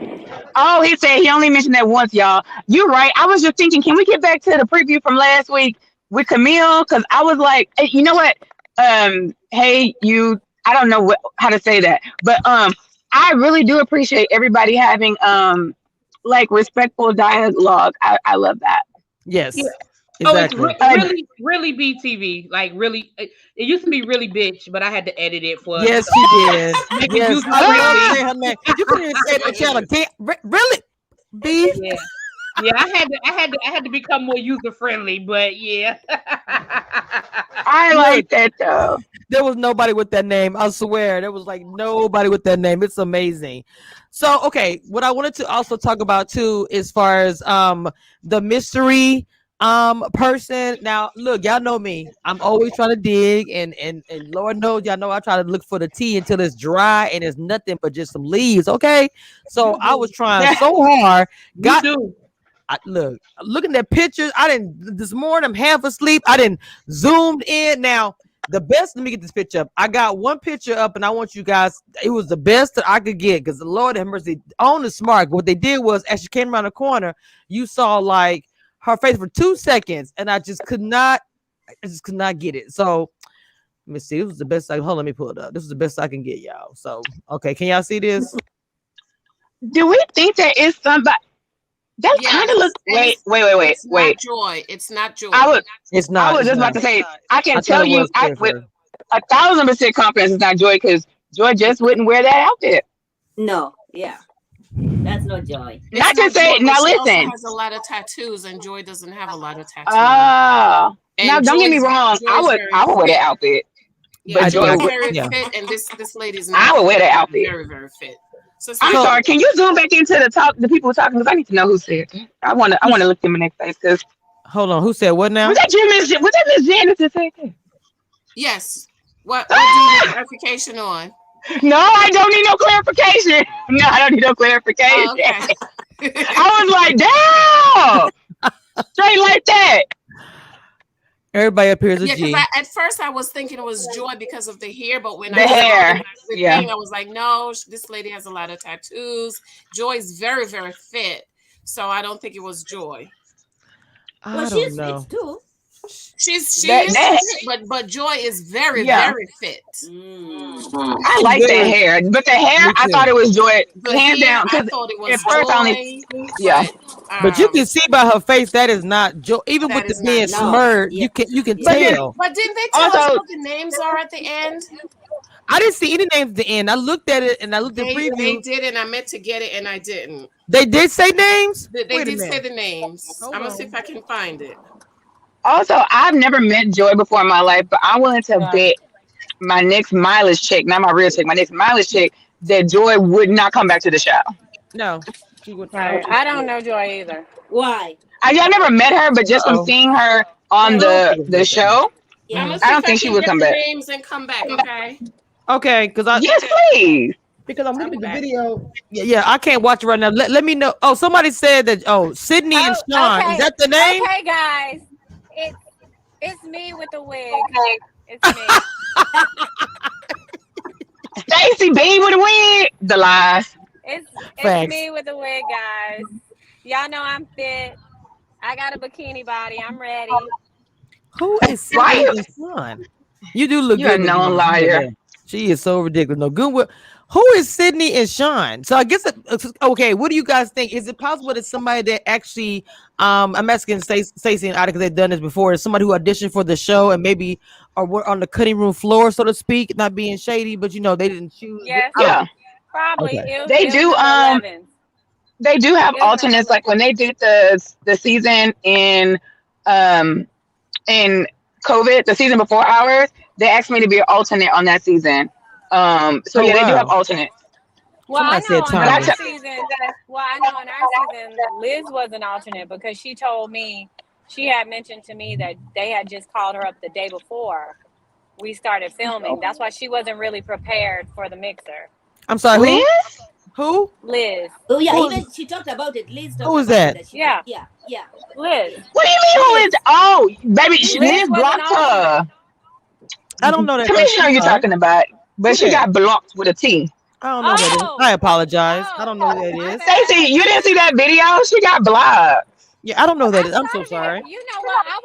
Oh, he said he only mentioned that once, y'all. You're right. I was just thinking, can we get back to the preview from last week with Camille? Because I was like, hey, you know what? Hey, you. I don't know how to say that, but I really do appreciate everybody having like respectful dialogue. I love that. Yes. Yeah. Exactly. Oh, it's really BTV. Like really, it used to be really bitch, but I had to edit it for. Yes, she did. Make it Yes, user I love friendly. saying her name. You couldn't even say the channel. Really? B? Yeah. Yeah, I had to become more user friendly, but yeah. I like that though. There was nobody with that name. I swear, there was like nobody with that name. It's amazing. So, okay, what I wanted to also talk about too, as far as the mystery person. Now, look, y'all know me. I'm always trying to dig, and Lord knows, y'all know I try to look for the tea until it's dry and it's nothing but just some leaves. Okay, so I was trying so hard. Look, looking at pictures. I didn't this morning. I'm half asleep. I didn't zoomed in. Now, the best. Let me get this picture up. I got one picture up, and I want you guys. It was the best that I could get because the Lord have mercy on the smart. What they did was, as she came around the corner, you saw like her face for 2 seconds, and I just could not get it. So let me see. This was the best. Hold on, let me pull it up. This is the best I can get, y'all. So okay, can y'all see this? Do we think that is somebody? That kind of looks. Wait. It's not Joy. It's not Joy. It's not. I was just about to say. I can tell you, with 1,000% confidence, it's not Joy because Joy just wouldn't wear that outfit. No. Yeah. That's not Joy. Not to say. Joy, now she listen. also has a lot of tattoos, and Joy doesn't have a lot of tattoos. Now don't get me wrong. I would wear that outfit. Yeah, but Joy is very fit, and this lady's not. I would wear that outfit. Very, very fit. So I'm sorry. Can you zoom back into the people talking? Because I need to know who said it. I want to look them in their face. Because hold on, who said what now? Was that Miss Janice that said that? Yes. What do you need clarification on? No, I don't need no clarification. No, I don't need no clarification. Oh, okay. I was like, damn, straight like that. Everybody up here is a G. Because at first I was thinking it was Joy because of the hair, but when the hair, thing, I was like, no, this lady has a lot of tattoos. Joy's very, very fit, so I don't think it was Joy. Well, she's fit too. She's fit, but Joy is very, very fit. I like that hair, but the hair, I thought it was Joy, hands down. I thought it was at first But you can see by her face that is not Joy. Even with the being smirred, you can tell. But didn't they tell us what the names are at the end? I didn't see any names at the end. I looked at it and I looked at preview. They did, and I meant to get it, and I didn't. They did say names? They did say the names. I'm going to see if I can find it. Also, I've never met Joy before in my life, but I'm willing to bet my next mileage check, not my real check, my next mileage check, that Joy would not come back to the show. No, she would. Right. I don't know Joy either. Why? Y'all never met her, but just from seeing her on the show, I don't think she would come back. Names and come back, okay? Okay, because yes, please. Because I'm looking at the video. Yeah, I can't watch it right now. Let me know. Oh, somebody said that. Oh, Sydney and Sean. Okay. Is that the name? Okay, guys. It's me with the wig. It's me. Stacy B with a wig. The lies. It's me with the wig, guys. Y'all know I'm fit. I got a bikini body. I'm ready. Who is Sydney and Sean? You do look You're good. a known liar. She is so ridiculous. No good. Who is Sydney and Sean? So I guess okay. What do you guys think? Is it possible that somebody that actually, I'm asking Stacey and Ida because they've done this before, is somebody who auditioned for the show and maybe were on the cutting room floor, so to speak, not being shady, but they didn't choose. Yes. Yeah. Probably. Okay. They do. They do have alternates. Like when they did the season in COVID, the season before ours, they asked me to be an alternate on that season. They do have alternates. Well, I know in our season, Liz was an alternate because she told me, she had mentioned to me that they had just called her up the day before we started filming. That's why she wasn't really prepared for the mixer. I'm sorry, Liz? Who? Liz. Oh yeah, even she talked about it. Liz talked Who is about that? it, Yeah. Yeah. Liz. What do you mean? Who is? Oh, baby, Liz was an blocked her. I don't know that person. Commissioner, you talking about? But she got blocked with a T. I don't know who that is. I apologize. I don't know who that is. Stacey, you didn't see that video? She got blocked. Yeah, I don't know who that is. I'm so sorry. You know what? I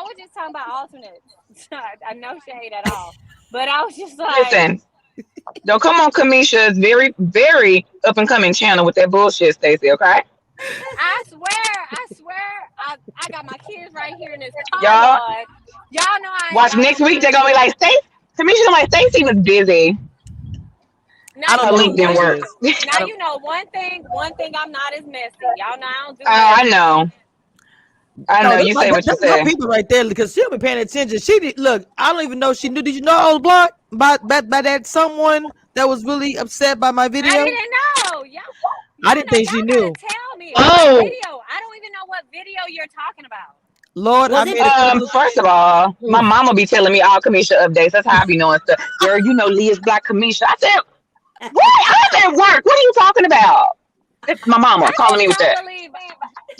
was just talking about alternates. I no shade at all. But I was just like, Listen, don't come on, Kamisha's very, very up and coming channel with that bullshit, Stacey. Okay? I swear, I got my kids right here in this Y'all, y'all know I ain't watch next week. They're gonna be like, Stacey. Kamisha's gonna be like, Stacey was busy. Now, Her link didn't work. Now you know one thing I'm not as messy. Y'all know I don't do I know. I know. You say what you say. People right there because she'll be paying attention. She did look. I don't even know she knew. Did you know I was blocked by that someone that was really upset by my video? I didn't know. I didn't think she knew. Tell me. Oh. What video? I don't even know what video you're talking about. Lord, I made first of all, my mama be telling me all Kamisha updates. That's how I be knowing stuff. Girl, you know Leah's Black Kamisha. I said, what? I'm at work. What are you talking about? It's my mama calling me with that.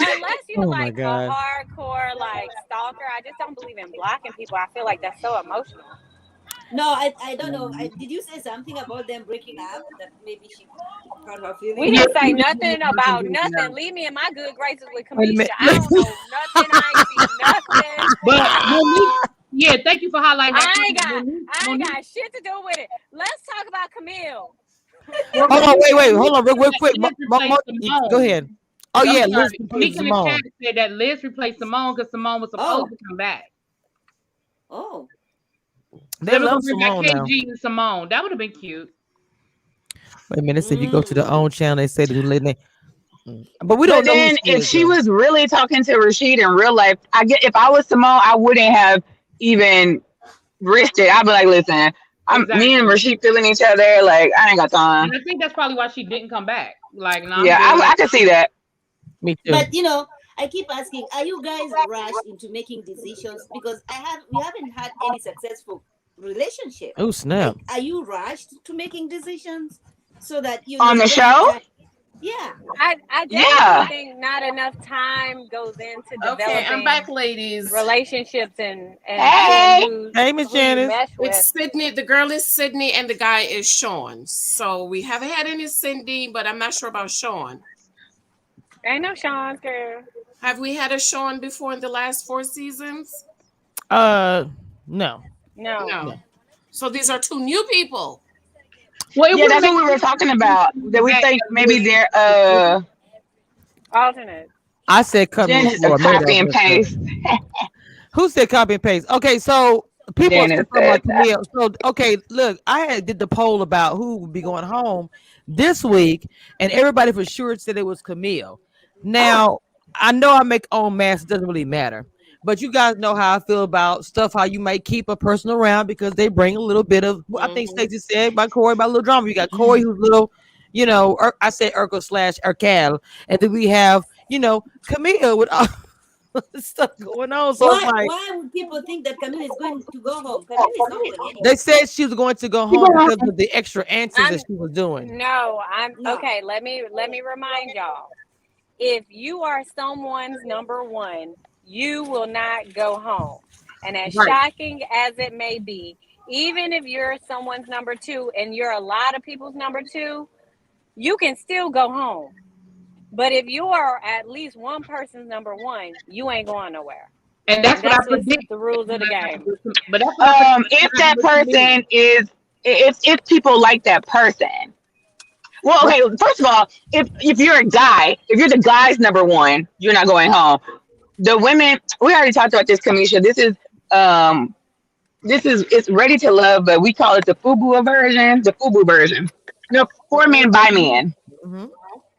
Unless you're like a hardcore like stalker, I just don't believe in blocking people. I feel like that's so emotional. No, I don't know. Did you say something about them breaking up? That maybe she hurt her feelings? We didn't say nothing about nothing. Leave me in my good graces with Kamisha. I don't know nothing. I ain't see nothing. But yeah, thank you for highlighting that. I ain't got shit to do with it. Let's talk about Camille. Hold on, wait, hold on, real quick. Go ahead. Oh yeah, Liz replaced Simone. Said that Liz replaced Simone because Simone was supposed to come back. Oh, they love Simone now. KG and Simone. That would have been cute. Wait a minute. So if you go to the own channel, they say the late name. But we But don't know. then if she was really talking to Rashid in real life, I get if I was Simone, I wouldn't have even risked it. I'd be like, listen, me and Rashid feeling each other. Like I ain't got time. And I think that's probably why she didn't come back. Like, no, yeah, I can see that. Me too. But I keep asking, are you guys rushed into making decisions? Because we haven't had any successful relationship. Oh snap! Are you rushed to making decisions so that you on the show? Yeah, I just think not enough time goes into developing. Okay, I'm back, ladies. Relationships and hey, Miss Janice. It's Sydney. The girl is Sydney, and the guy is Sean. So we haven't had any Cindy, but I'm not sure about Sean. Ain't no Sean, girl. Have we had a Sean before in the last 4 seasons? No. So these are 2 new people. Well, yeah, that's what we were talking about. That we think maybe they're alternate. I said copy and paste. Who said copy and paste? Okay, so people are talking about Camille. So okay, look, I did the poll about who would be going home this week, and everybody for sure said it was Camille. Now I know I make own math, it doesn't really matter. But you guys know how I feel about stuff, how you might keep a person around because they bring a little bit of, I think Stacey said by Corey, by a little drama. You got Corey who's little, I say Urkel/Urkel. And then we have, Camille with all the stuff going on. So why would people think that Camille is going to go home? Camille is not going anywhere. They said she was going to go home because of the extra answers that she was doing. No, okay. Let me remind y'all. If you are someone's number one, you will not go home. And as shocking as it may be, even if you're someone's number 2 and you're a lot of people's number 2, you can still go home. But if you are at least one person's number 1, you ain't going nowhere. And that's what I predict. The rules of the game. But if that person is, if people like that person. Well, okay, first of all, if you're a guy, if you're the guy's number 1, you're not going home. The women, we already talked about this, Kamisha. This is it's Readytolove, but we call it the FUBU version. For men by men. Mm-hmm.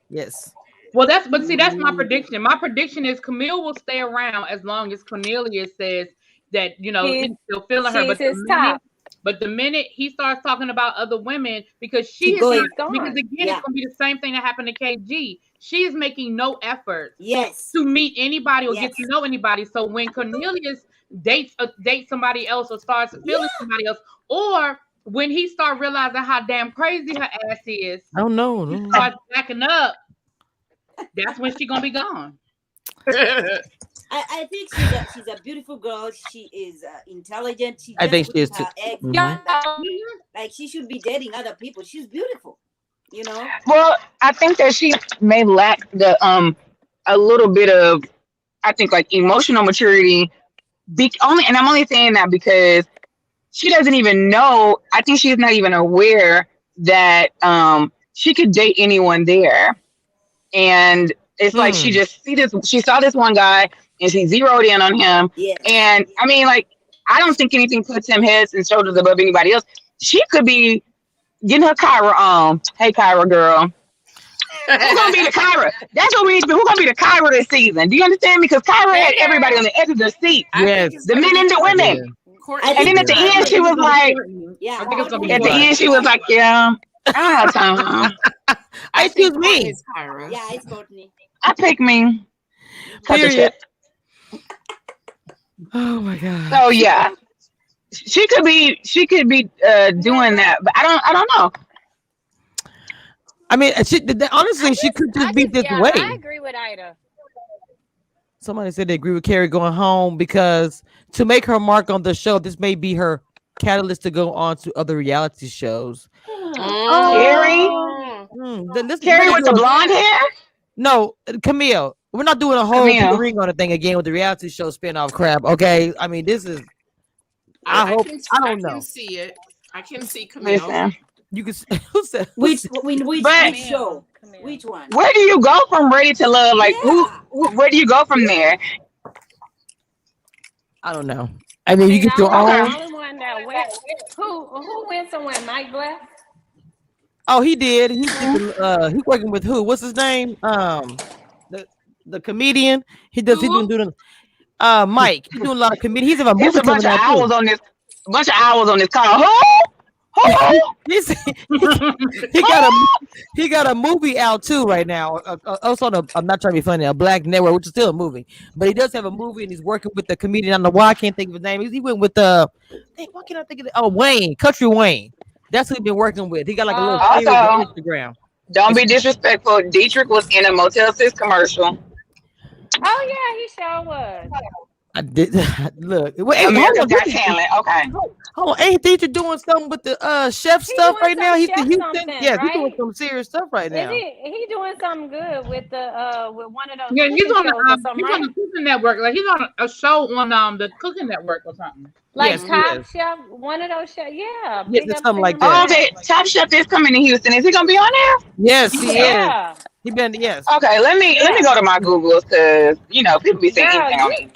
Yes. Well, that's my prediction. My prediction is Camille will stay around as long as Cornelius says that he's still feeling her. But the minute he starts talking about other women, because it's going to be the same thing that happened to KG. She is making no effort to meet anybody or get to know anybody. So when Cornelius dates somebody else or starts feeling somebody else, or when he starts realizing how damn crazy her ass is, I don't know. starts backing up. That's when she's gonna be gone. I think she's a beautiful girl. She is intelligent. She I just think she is put too. her eggs Mhm. like she should be dating other people. She's beautiful, you know. Well, I think that she may lack the a little bit of, I think, like emotional maturity. And I'm only saying that because she doesn't even know. I think she's not even aware that she could date anyone there. And it's like she saw this one guy and she zeroed in on him. Yeah. And I mean, like, I don't think anything puts him heads and shoulders above anybody else. She could be getting her Kyra on. Hey, Kyra girl. Who's gonna be the Kyra? That's what we need to be. Who's gonna be the Kyra this season? Do you understand? Because Kyra had everybody on the edge of their seat. Yes. The men and the women. And then at the end, she was like, Yeah. I think it's gonna be at the end, she was like, yeah, I don't have time. Excuse me. Yeah, it's Courtney. I pick me. Cut the Period. check. Oh my god. So yeah, she could be doing that, but I don't know. I mean, honestly, she could just be this way. I agree with Ida. Somebody said they agree with Carrie going home because to make her mark on the show, this may be her catalyst to go on to other reality shows. Carrie Carrie with the blonde hair? No, Camille. We're not doing a whole ring on a thing again with the reality show spinoff crap. Okay, I mean this is. I don't know. I can see it. I can see Camille. Listen. You can. Who said? Which show? Which one? Where do you go from Ready to Love? Like where do you go from there? I don't know. I mean, you get your own. The only one that went. Who went somewhere? Mike Bless. Oh, he did. He's working with who? What's his name? The comedian. He does. He's doing. Mike. He's doing a lot of comedy. He's a movie bunch of hours on this. Bunch of hours on this call. he got a movie out too right now. Also on I'm not trying to be funny, a Black Network, which is still a movie, but he does have a movie and he's working with the comedian. I don't know why I can't think of his name. He went with why can't I think of it? Oh, Wayne, Country Wayne. That's who he's been working with. He got like a little series on Instagram. Don't be disrespectful. Dietrich was in a Motel 6 commercial. Oh yeah, he sure was. I did look. America's Got Talent. Okay. Hold on, ain't Dietrich doing something with the chef stuff right now? He's doing some serious stuff right now. He doing something good with the with one of those. Yeah, he's on the Cooking Network. Like he's on a show on the Cooking Network or something. Like Top Chef, one of those shows. Yeah, something like that. Oh, okay. Top Chef is coming to Houston. Is he gonna be on there? Yes, he is. He been yes. Okay, let me go to my Googles because people be saying anything on me.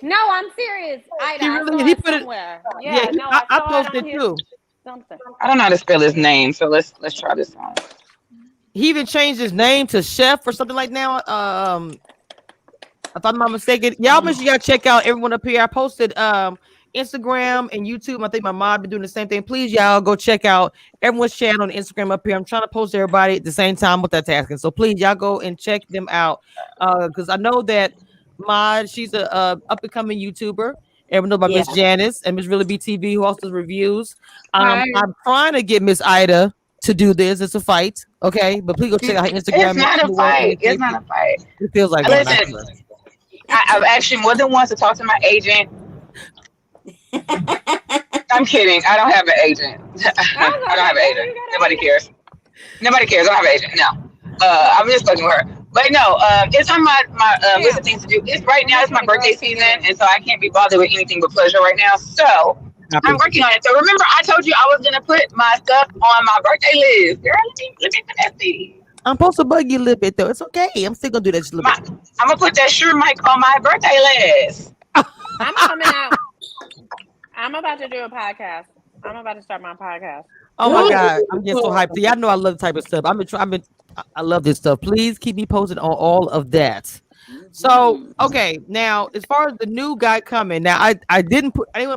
No, I'm serious. He put it somewhere. I posted too. Something. I don't know how to spell his name, so let's try this one. He even changed his name to Chef or something like now. If I'm not mistaken, y'all make sure y'all check out everyone up here. I posted Instagram and YouTube. I think my mom been doing the same thing. Please, y'all go check out everyone's channel on Instagram up here. I'm trying to post everybody at the same time with that tasking. So please, y'all go and check them out because I know that she's a up and coming YouTuber. Everyone knows about Miss Janice and Miss Really BTV who also does reviews. I'm trying to get Miss Ida to do this. It's a fight, okay? But please go check out her Instagram. It's not a fight. It's not a fight. It feels like listen. I've actually more than once to talk to my agent. I'm kidding. I don't have an agent. I don't have an agent. Nobody cares. Nobody cares. I don't have an agent. No. I'm just fucking with her. But no, it's on my list of things to do. It's right now. It's my birthday season, and so I can't be bothered with anything but pleasure right now. So I'm working on it. So remember, I told you I was gonna put my stuff on my birthday list. Girl, let me put that thing. I'm supposed to bug you a little bit though. It's okay. I'm still gonna do that just a little bit. I'm gonna put that sure mic on my birthday list. I'm coming out. I'm about to do a podcast. I'm about to start my podcast. Oh my god, I'm getting so hyped. Y'all know I love the type of stuff. I love this stuff. Please keep me posted on all of that. So okay, now as far as the new guy coming, now I didn't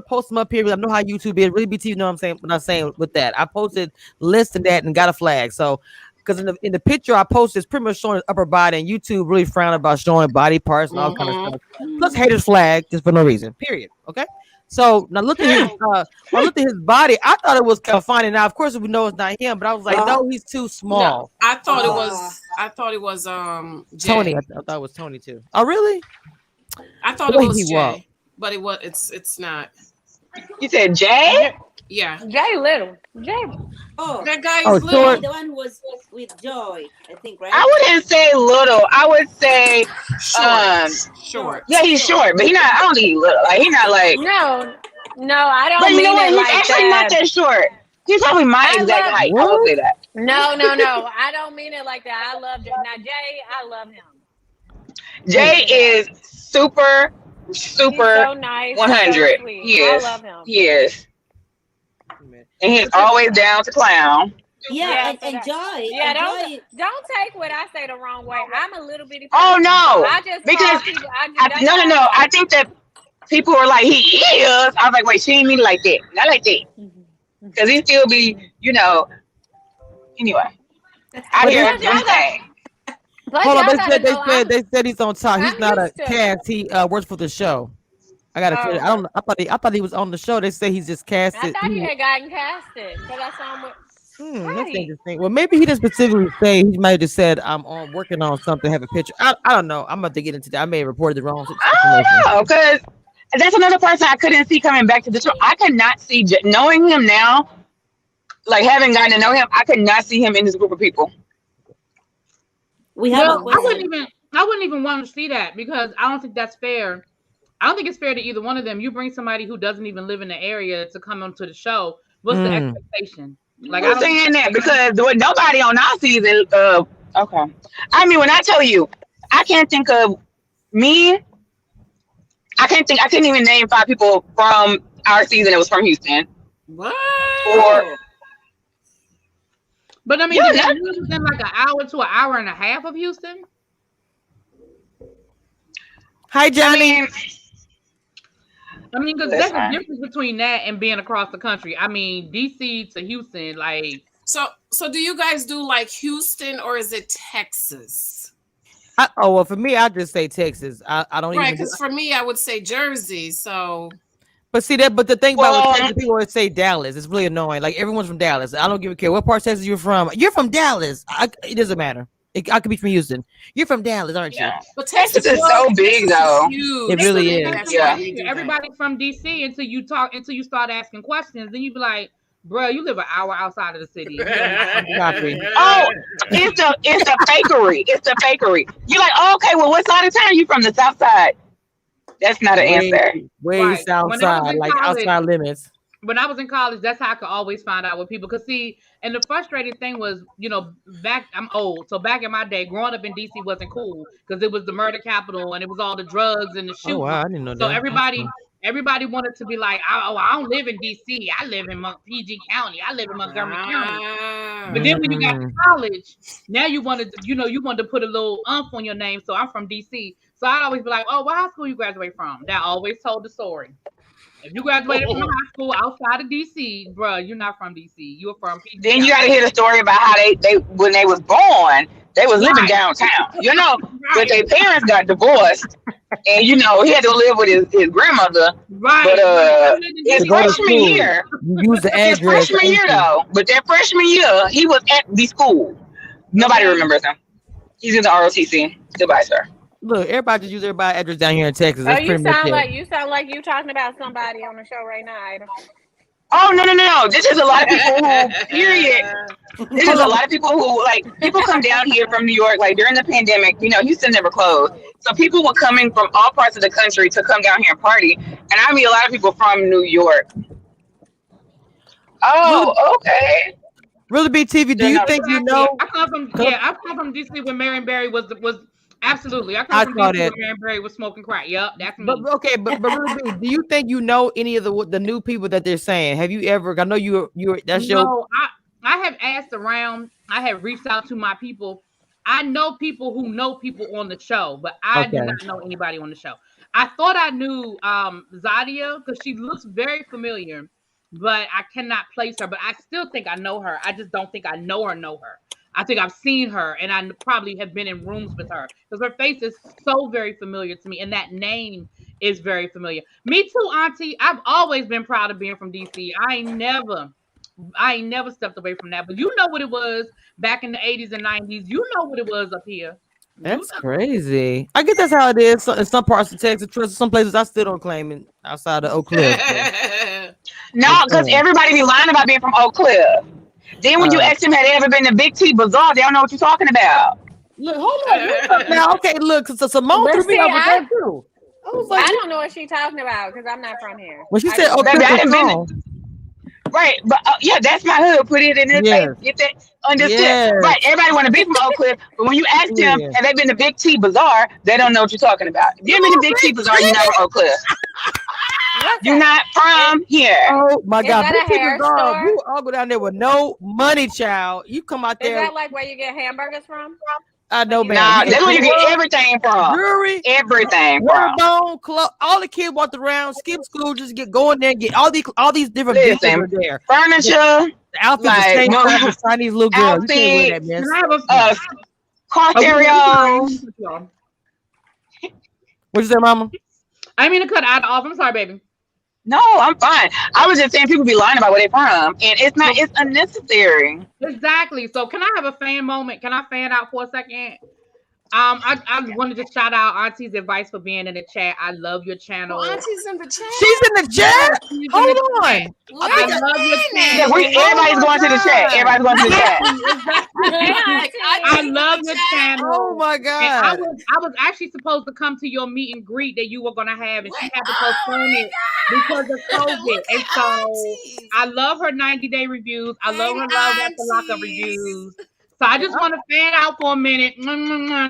post him up here because I know how YouTube is. Really BT, you know what I'm saying? What I'm saying with that, I posted lists and that and got a flag. So because in the picture I posted, it's pretty much showing his upper body, and YouTube really frown about showing body parts and all kind of stuff. Plus haters flag just for no reason. Period. Okay. So now look at his body. I thought it was kind of fine. And now, of course, we know it's not him, but I was like, no, he's too small. No, I thought it was. I thought it was Jay. Tony. I thought it was Tony too. Oh, really? I thought The it way was he Jay, walked. but it's not. You said Jay? Yeah, Jay Little. Jay. Oh, that guy Oh, is Jay, short. the little, one who was with Joy, I think, right? I wouldn't say little. I would say short. yeah, he's short, but he not. I don't think he's little. Like he's not like. No, I don't But you know mean what? it He's like actually not that short. He's probably my I exact love- height. I will say that. No. I don't mean it like that. I love Jay. Now Jay, I love him. Jay is super He's so nice. 100. So sweet. He is. I love him. He is. And he's always down to clown. Yeah, so and that- Joy. Yeah, and don't take what I say the wrong way. I'm a little bitty Oh person, no! so I just Because call people, that's no. all. I think that people were like, he is. I was like, wait, she didn't mean it like that. Not like that. Because he still be, Anyway, I hear But what you're saying. But Hold on. y'all gotta know, They said he's on top. He's I'm not a used to it. cast. He works for the show. I gotta tell you. I don't. I thought he was on the show. They say he's just I casted. thought he had gotten casted because I saw him with. That's interesting. Well, maybe he didn't specifically say. He might have just said, "I'm on working on something. Have a picture." I don't know. I'm about to get into that. I may have reported the wrong I information. don't know, because that's another person I couldn't see coming back to the show. I could not see, knowing him now, like having gotten to know him, I could not see him in this group of people. we have a Well, I question. wouldn't even want to see that because I don't think that's fair. I don't think it's fair to either one of them. You bring somebody who doesn't even live in the area to come onto the show. What's the expectation? Like, I'm saying that because nobody on our season. Okay. I mean, when I tell you, I can't think of me. I couldn't even name 5 people from our season that was from Houston. What? But I mean, Yeah, is that within like an hour to an hour and a half of Houston? Hi, Johnny. I mean, because there's a difference between that and being across the country. I mean, DC to Houston, like. So do you guys do like Houston or is it Texas? Well, for me, I just say Texas. I don't Right, even. because for me, I would say Jersey. So. But see that. But the thing about Texas, people always say Dallas. It's really annoying. Like everyone's from Dallas. I don't give a care what part of Texas you're from. You're from Dallas. It doesn't matter. I could be from Houston. You're from Dallas, aren't you? But Texas is so big, though. It really is. Yeah. Everybody from DC until you start asking questions, then you be like, "Bro, you live an hour outside of the city." Oh, it's the fakery. It's the fakery. You're like, oh, okay, well, what side of town are you from? The south side. That's not an answer. Way south side, like outside limits. When I was in college, that's how I could always find out what people could see. And the frustrating thing was, I'm old. So back in my day, growing up in DC wasn't cool because it was the murder capital and it was all the drugs and the shooting. Oh, wow, I didn't know so that. everybody wanted to be like, I don't live in DC. I live in PG County. I live in Montgomery County. But then when you got to college, now you wanted to put a little umph on your name. So I'm from DC. So I'd always be like, oh, what high school you graduate from? That always told the story. If you graduated from high school outside of DC, bro, you're not from DC. You're from PG. Then you got to hear the story about how they when they was born, they was living downtown, but their parents got divorced, and he had to live with his grandmother. Right. But his freshman year, use the address. His freshman year though, but that freshman year he was at the school. Nobody remembers him. He's in the ROTC. Goodbye, sir. Look, everybody just use everybody's address down here in Texas. That's you sound like you talking about somebody on the show right now, Ida. Oh no! This is a lot of people who period. This is a lot of people who people come down here from New York. Like during the pandemic, Houston never closed, so people were coming from all parts of the country to come down here and party. And I meet a lot of people from New York. Oh, okay. Really, BTV? Do you think you know? I come from DC when Marion Barry was. Absolutely, I come from DC when Marion Barry was smoking crack. Yep, that's me. But okay, but really, do you think you know any of the new people that they're saying? Have you ever? I know you. That's your. No, I have asked around. I have reached out to my people. I know people who know people on the show, but I do not know anybody on the show. I thought I knew Zadia because she looks very familiar, but I cannot place her. But I still think I know her. I just don't think I know her. I think I've seen her, and I probably have been in rooms with her because her face is so very familiar to me, and that name is very familiar. Me too, Auntie. I've always been proud of being from DC. I ain't never I ain't never stepped away from that. But you know what it was back in the 80s and 90s. You know what it was up here. That's crazy. I guess that's how it is in some parts of Texas. Some places I still don't claim it outside of Oak Cliff. No, because everybody be lying about being from Oak Cliff. Then when you ask them had they ever been to Big T Bazaar, they don't know what you're talking about. Look, hold on. Now, okay, look, so Simone threw me over there too. I was like, I don't know what she's talking about because I'm not from here. When she said, "Oh, right," but yeah, that's my hood. Put it in there. Get that understood. Yes. Right, everybody want to be from Oak Cliff, but when you ask them, have they been to Big T Bazaar? They don't know what you're talking about. If you've been to Big T Bazaar, you're not from Oak Cliff. You're not from here. Oh my God! Big T Bazaar. You all go down there with no money, child. You come out there. Is that like where you get hamburgers from? I know, man. Nah, that's where you get everything from. Jewelry, everything from. Bone, all the kids walked around, skip school, just go in there and get all these different things there. Furniture, the outfits, like, the Chinese little girl. You can't wear that, man. Car carry-ons. What'd you say, Mama? I didn't mean to cut out off. I'm sorry, baby. No, I'm fine. I was just saying people be lying about where they're from, and it's not. It's unnecessary. Exactly. So, can I have a fan moment? Can I fan out for a second? I wanted to shout out Auntie's advice for being in the chat. I love your channel. Oh, Auntie's in the chat. She's in the chat. Hold on. I love your channel. Everybody's going to the chat. Everybody's going to the chat. I love your channel. Oh my God. I was actually supposed to come to your meet and greet that you were gonna have, and she had to postpone it because of COVID. And so I love her 90-day reviews. I love her Love After Lockup reviews. So I just want to fan out for a minute.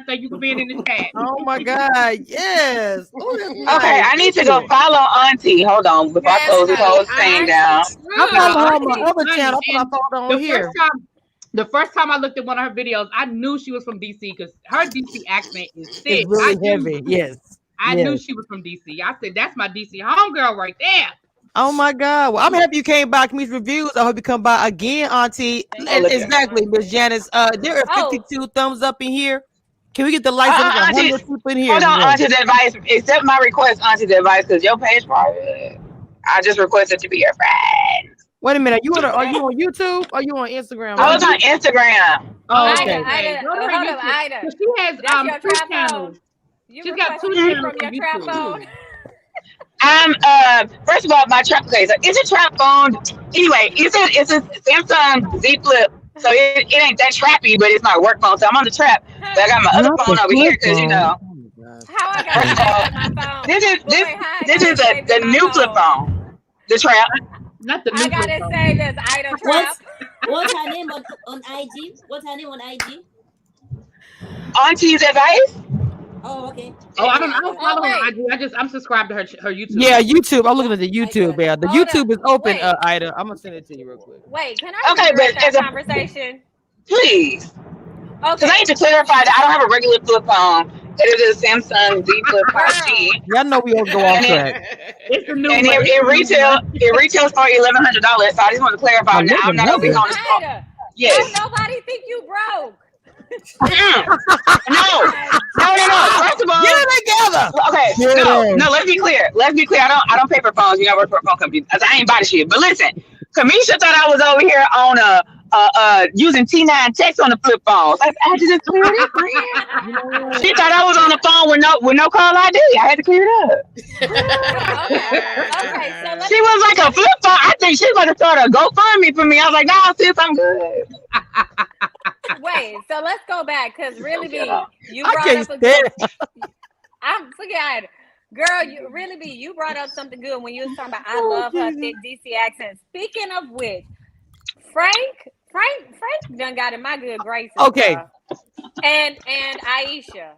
Thank you for being in the chat. Oh my God, yes. Okay, I need to go follow Auntie. Hold on, before I close this whole thing down. I follow her on my other channel. I followed on here. The first time I looked at one of her videos, I knew she was from DC because her DC accent is thick. It's really heavy. Yes. I knew she was from DC. I said, that's my DC homegirl right there. Oh my God. Well, I'm happy you came by Camille's Reviews. I hope you come by again, Auntie. Exactly, Miss Janice. There are 52 thumbs up in here. Can we get the lights on? In here? Hold on, Auntie's advice. Accept my request, Auntie's advice, because your page private. I just requested to be your friend. Wait a minute. Are you on YouTube? Or are you on Instagram? I was on Instagram. Oh, okay. Ida. She has two channels. She's got two channels from your trap phone. First of all, my trap. Okay, so it's a trap phone. Anyway, it's a Samsung Z Flip, so it ain't that trappy, but it's my work phone. So I'm on the trap, but I got my other phone over here because you know. How I got my phone? This is the new flip phone. The trap. Not the new I gotta phone. say this Ida trap. What's her name on IG? What's her name on IG? Auntie's advice. Oh, okay. Oh, I don't follow her on IG. I'm subscribed to her YouTube. Yeah, YouTube. I'm looking at the YouTube, man. The YouTube is open, Ida. I'm gonna send it to you real quick. Wait, can I interrupt that conversation? Please. Okay. Because I need to clarify that I don't have a regular flip phone. It is a Samsung Z Flip 5G. Y'all know we don't go off track. It's the new and it retails for $1,100. So I just want to clarify. Now I'm not over here on this phone. Yes. Don't nobody think you broke. No. First of all, get it together. Okay, no. Let's be clear. I don't pay for phones. You know, I work for a phone company. I ain't buy the shit. But listen, Kamisha thought I was over here on using T9 text on the flip phones. I had to just clear it up. She thought I was on the phone with no call ID. I had to clear it up. Okay, so she was like a flip phone. I think she was going to start a GoFundMe for me. I was like, no, sis, I'm good. Wait, so let's go back because really, you brought up a good. I'm forgetting. Girl, you brought up something good when you was talking about I love her thick DC accent. Speaking of which, Frank done got in my good graces. Okay. And Aisha.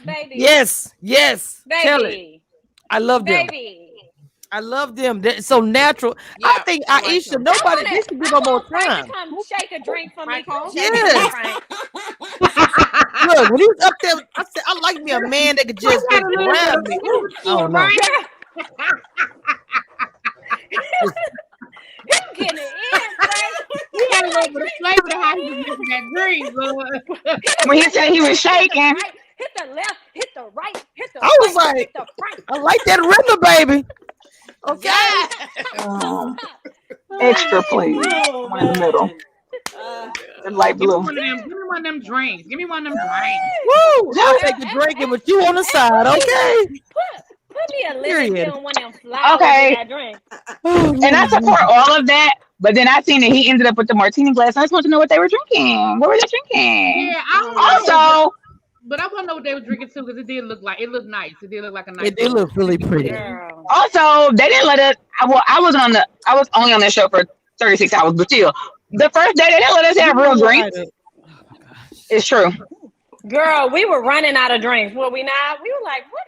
Baby. Yes. Baby. Tell it. I love them. Baby. I love them. They're so natural. Yeah, I think Aisha, nobody needs to give her more time. Come shake a drink for me. Yes. Look, when he was up there, I said, I like me a man that could just get around me. Oh, no. He's getting it in, Frank. We had a little bit of flavor to how he was making that drink, Lord. When he said he was shaking. Hit the left, hit the right, hit the I was right, like, hit the front. I like that rhythm, baby. Okay. Extra, please. Oh One in the middle. man. Uh, The light Give me blue. one of them. Give me one of them drinks. Give me one of them drinks. Woo! I'll take the drinking, but you on the side, okay? Put me a lemon Period. tea on one of them flowers Okay. in that drink. And I support all of that, but then I seen that he ended up with the martini glass. I just want to know what they were drinking. What were they drinking? Yeah, I don't know. Also, But I want to know what they were drinking too, because it looked nice. It did look like a nice. It did look really pretty. Girl. also, they didn't let us. Well, I was only on that show for 36 hours, but still, the first day they didn't let us have real drinks. It's true. Girl, we were running out of drinks. Were we not? We were like, what?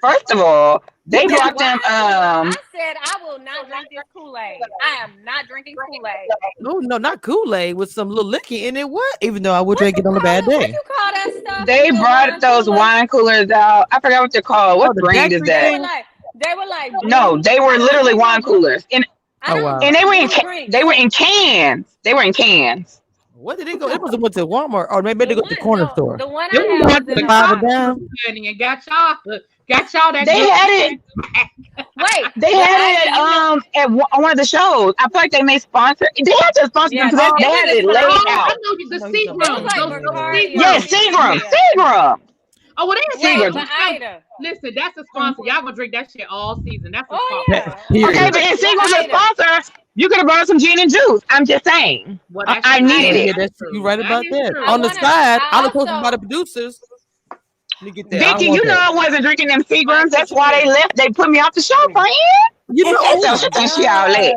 First of all, they Yeah, brought them. I said I will not drink this Kool-Aid. I am not drinking Kool-Aid. No, not Kool-Aid with some little liquor in it. What? Even though I would drink it on a bad What day. you call that stuff? They The brought those Kool-Aid? wine coolers out. I forgot what they're called. What the brand is Daiquiri that? thing? They were like. No, they were literally wine coolers, and I don't wow. and they were in drink. they were in cans. They were in cans. What did they go? It must have went to Walmart, or maybe they go to the corner store. The one It I was had was in Five a a dime. and got y'all that. They good- had it. Wait. They had it at one of the shows. I feel like they may sponsor. They had to sponsor them because they had it laid Oh, out. I know the Seagram. like Those Bacardi. Seagram. Yes, Seagram. Oh, well, Wait, Seagram. but Ida. Listen, that's a sponsor. Y'all gonna drink that shit all season. That's a Oh sponsor. yeah. Okay, but if Seagram's a sponsor, you could have brought some gin and juice. I'm just saying. Well, I needed it. Yeah, that's you right about is that. true. On the side, I I was supposed to also- buy the producers. Let me get that. Vicky, you know I wasn't drinking them Seagrams. That's why they left. They put me off the show, friend. You know, She thinks she all lit.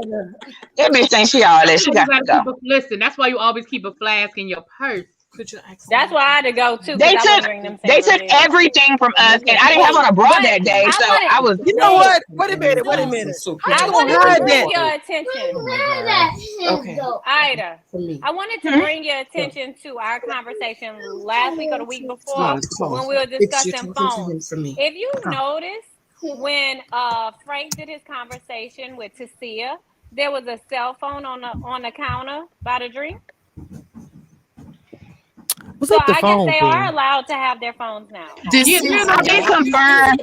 That bitch thinks she all lit. She got to go. Listen, that's why you always keep a flask in your purse. That's why I had to go too. They took everything from us, and I didn't have on a bra that day, so I was. You know what? Wait a minute. I wanted to bring your attention. Okay. Ida, I wanted to bring your attention to our conversation last week or the week before when we were discussing phones. If you noticed, when Frank did his conversation with Tasia, there was a cell phone on the counter by the drink. What's So up the I guess phone they thing? are allowed to have their phones now. I did confirm.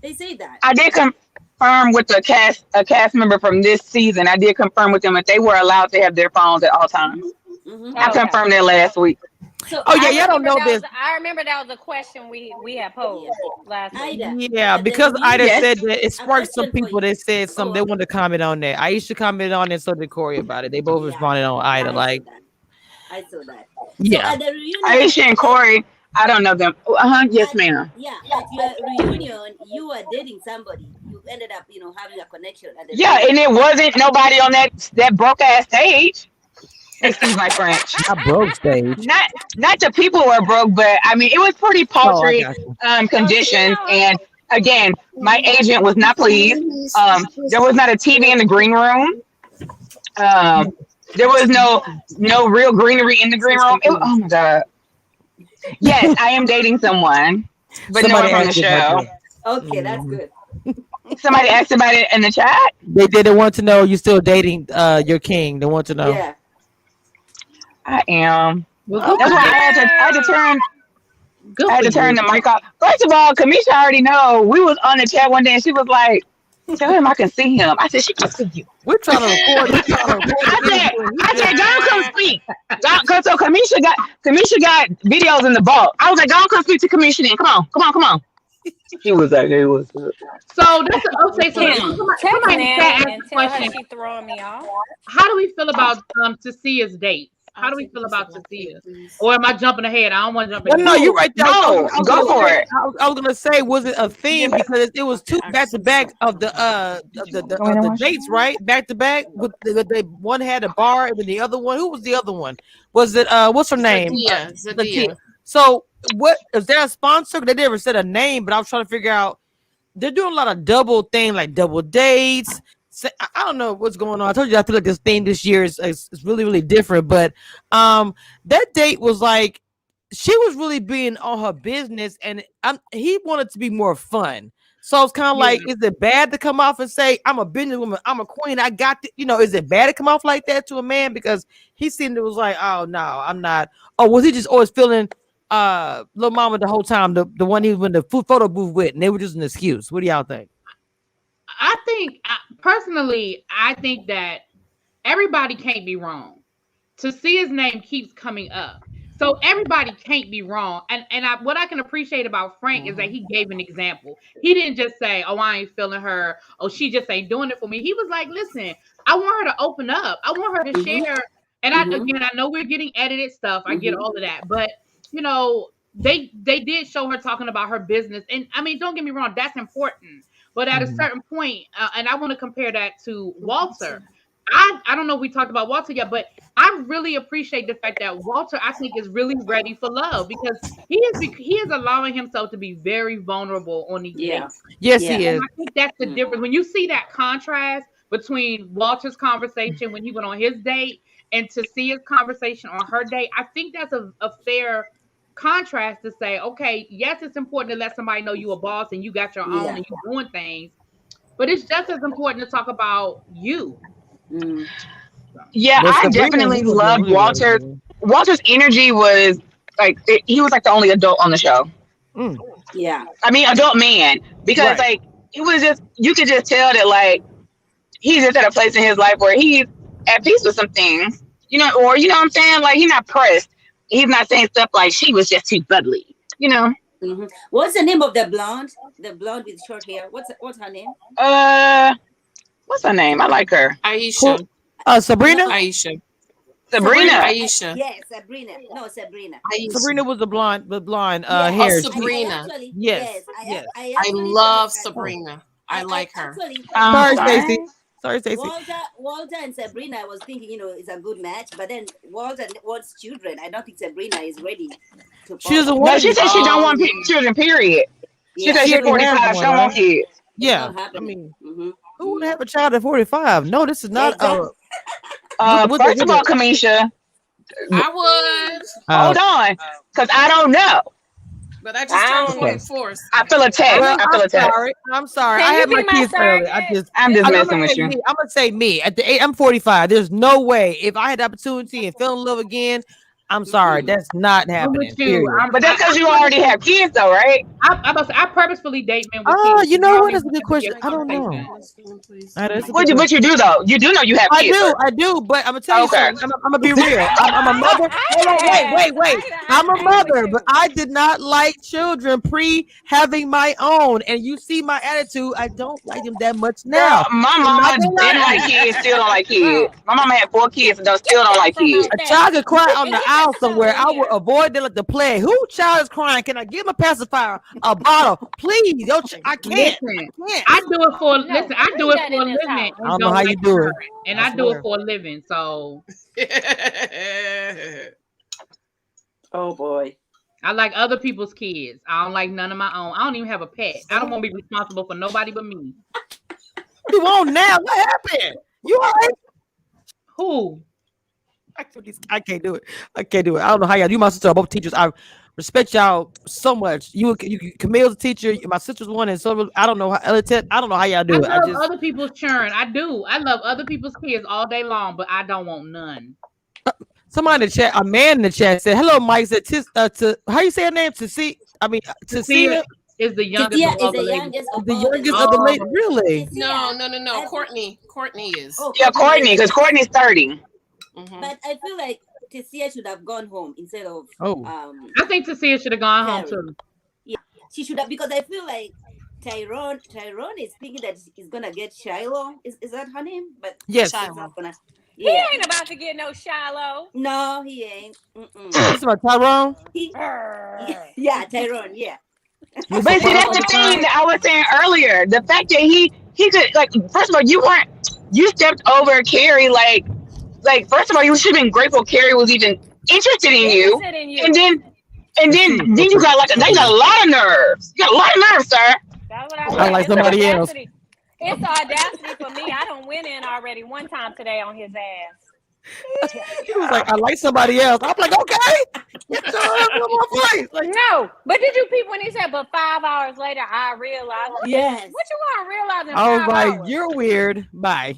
They say that. I did confirm with a cast member from this season. I did confirm with them that they were allowed to have their phones at all times. Mm-hmm. I confirmed that last week. So Oh yeah, y'all don't know this. I remember that was a question we had posed last week. Ida, Yeah, because Ida Yes. said that it sparked some question for people you. that said something. They wanted to comment on that. Aisha commented on it, so did Corey about it. They both responded on Ida. Like, I saw that. yeah. So at the reunion, Aisha and Corey, I don't know them. Yes, ma'am. yeah, at your reunion, you were dating somebody. You ended up, having a connection. At the Yeah, and it wasn't nobody on that broke ass stage. Excuse my French. I broke stage. Not the people were broke, but I mean it was pretty paltry got you. conditions. And again, my agent was not pleased. There was not a TV in the green room. There was no real greenery in the green room. Oh my god. Yes, I am dating someone, but no one from the show. Okay, that's good. Somebody asked about it in the chat. They didn't want to know you still dating your king. They want to know. Yeah. I am. That's why I had to turn the mic off. First of all, Kamisha already know. We was on the chat one day and she was like, tell him I can see him. I said, she can see you. We're trying to record. I said, don't come speak. So Kamisha got videos in the vault. I was like, don't come speak to Kamisha then. Come on. She was like, it was. So that's okay. So Text somebody Nanny asked and the tell her question. she throwing me off. How do we feel about Tasia's dates? How do we feel about Tasia? Or am I jumping ahead? I don't want to jump ahead. No, you're right there. No, go for it. I was gonna say, was it a theme because it was two back to back of the dates, right? Back to back with the one had a bar and then the other one. Who was the other one? Was it what's her name? Zadia. So what is there a sponsor? They never said a name, but I was trying to figure out. They're doing a lot of double thing, like double dates. I don't know what's going on. I told you I feel like this theme this year is really, really different. But that date was like she was really being on her business, and he wanted to be more fun. So it's kind of like, is it bad to come off and say, I'm a businesswoman, I'm a queen, I got the, is it bad to come off like that to a man? Because he seemed it was like, oh no, I'm not. Oh, was he just always feeling little mama the whole time, the one he was in the photo booth with, and they were just an excuse? What do y'all think? I think personally, I think that everybody can't be wrong. Tasia's name keeps coming up. So everybody can't be wrong. What I can appreciate about Frank is that he gave an example. He didn't just say, oh, I ain't feeling her. Oh, she just ain't doing it for me. He was like, listen, I want her to open up. I want her to share. And I know we're getting edited stuff. I get all of that. But, you know, they did show her talking about her business. And I mean, don't get me wrong, that's important. But at a certain point, and I want to compare that to Walter. I don't know if we talked about Walter yet, but I really appreciate the fact that Walter, I think, is really ready for love because he is allowing himself to be very vulnerable on these dates. Yes, he is. And I think that's the difference. When you see that contrast between Walter's conversation when he went on his date and Tasia's conversation on her date, I think that's a fair contrast to say, okay, yes, it's important to let somebody know you a boss and you got your own and you're doing things, but it's just as important to talk about you. Yeah, I definitely loved Walter. Walter's energy was like he was like the only adult on the show. Yeah, I mean adult man because like it was just you could just tell that like he's just at a place in his life where he's at peace with some things, you know, or you know what I'm saying? Like he's not pressed. He's not saying stuff like she was just too bubbly, you know. What's the name of the blonde? The blonde with short hair. What's her name? What's her name? I like her. Aisha. Sabrina? Aisha. Sabrina. Aisha. Yes, Sabrina. No, Sabrina. Aisha. Sabrina was the blonde Oh, hair. Sabrina. Yes. I love Sabrina. I like her. Sorry, Stacey. Walter and Sabrina, I was thinking, you know, it's a good match, but then Walter wants children. I don't think Sabrina is ready to. She doesn't want. No, she said she don't want children. Period. She said she's 45. She don't want kids. Yeah, I mean, who would have a child at 45? No, this is not. First of all, Kamisha, I would. Hold on, because I don't know. But I just turned 24. I feel attacked. Well, I feel attacked. I'm sorry. I had my kids early. I'm just messing with you. I'm gonna say me. At the age, I'm 45. There's no way if I had the opportunity and fell in love again. I'm sorry, that's not happening. But that's because you already have kids, though, right? I purposefully date men with kids. Oh, you know what? That's a good question. I don't know. What you do though? You do know you have kids. I do. But I'm gonna tell you something. I'm gonna be real. I'm a mother. Wait. I'm a mother, but I did not like children pre having my own. And you see my attitude. I don't like them that much now. My mama didn't like kids. Still don't like kids. My mama had 4 kids and still don't like kids. A child could cry on the aisle somewhere. I will avoid them like the plague. Who child is crying? Can I give him a pacifier, a bottle, please? I can't. I do it for a living. I don't know how you do it, and I do it for a living. So, oh boy, I like other people's kids. I don't like none of my own. I don't even have a pet. I don't want to be responsible for nobody but me. You on now? What happened? You all right? Who? I can't do it. I don't know how y'all. You, my sister, are both teachers. I respect y'all so much. You Camille's a teacher. My sister's one, and so I don't know how. I don't know how y'all do it. I love other people's children. I do. I love other people's kids all day long, but I don't want none. Somebody in the chat, a man in the chat said, "Hello, Mike." Said, how you say her name? To see is the youngest of the ladies. The youngest of the ladies. Really? No. Courtney is. Yeah, Courtney, because Courtney's 30. But I feel like Tasia should have gone home instead of. I think Tasia should have gone home too. Yeah, she should have, because I feel like Tyrone is thinking that he's gonna get Shiloh. Is that her name? But yes, he ain't about to get no Shiloh. No, he ain't. It's about Tyrone. Yeah, Tyrone. Yeah. But see, that's the thing that I was saying earlier. The fact that he could, like, first of all, you stepped over Carrie, like first of all, you should have been grateful Carrie was even interested in you. And then you got a lot of nerves. You got a lot of nerves, sir. That's what I like somebody else. It's the audacity for me. I done went in already one time today on his ass. He was like, I like somebody else. I'm like, okay. No, but did you peep when he said, but 5 hours later, I realized. Yes. What you want to realize in 5 hours? I was like, hours? You're weird. Bye.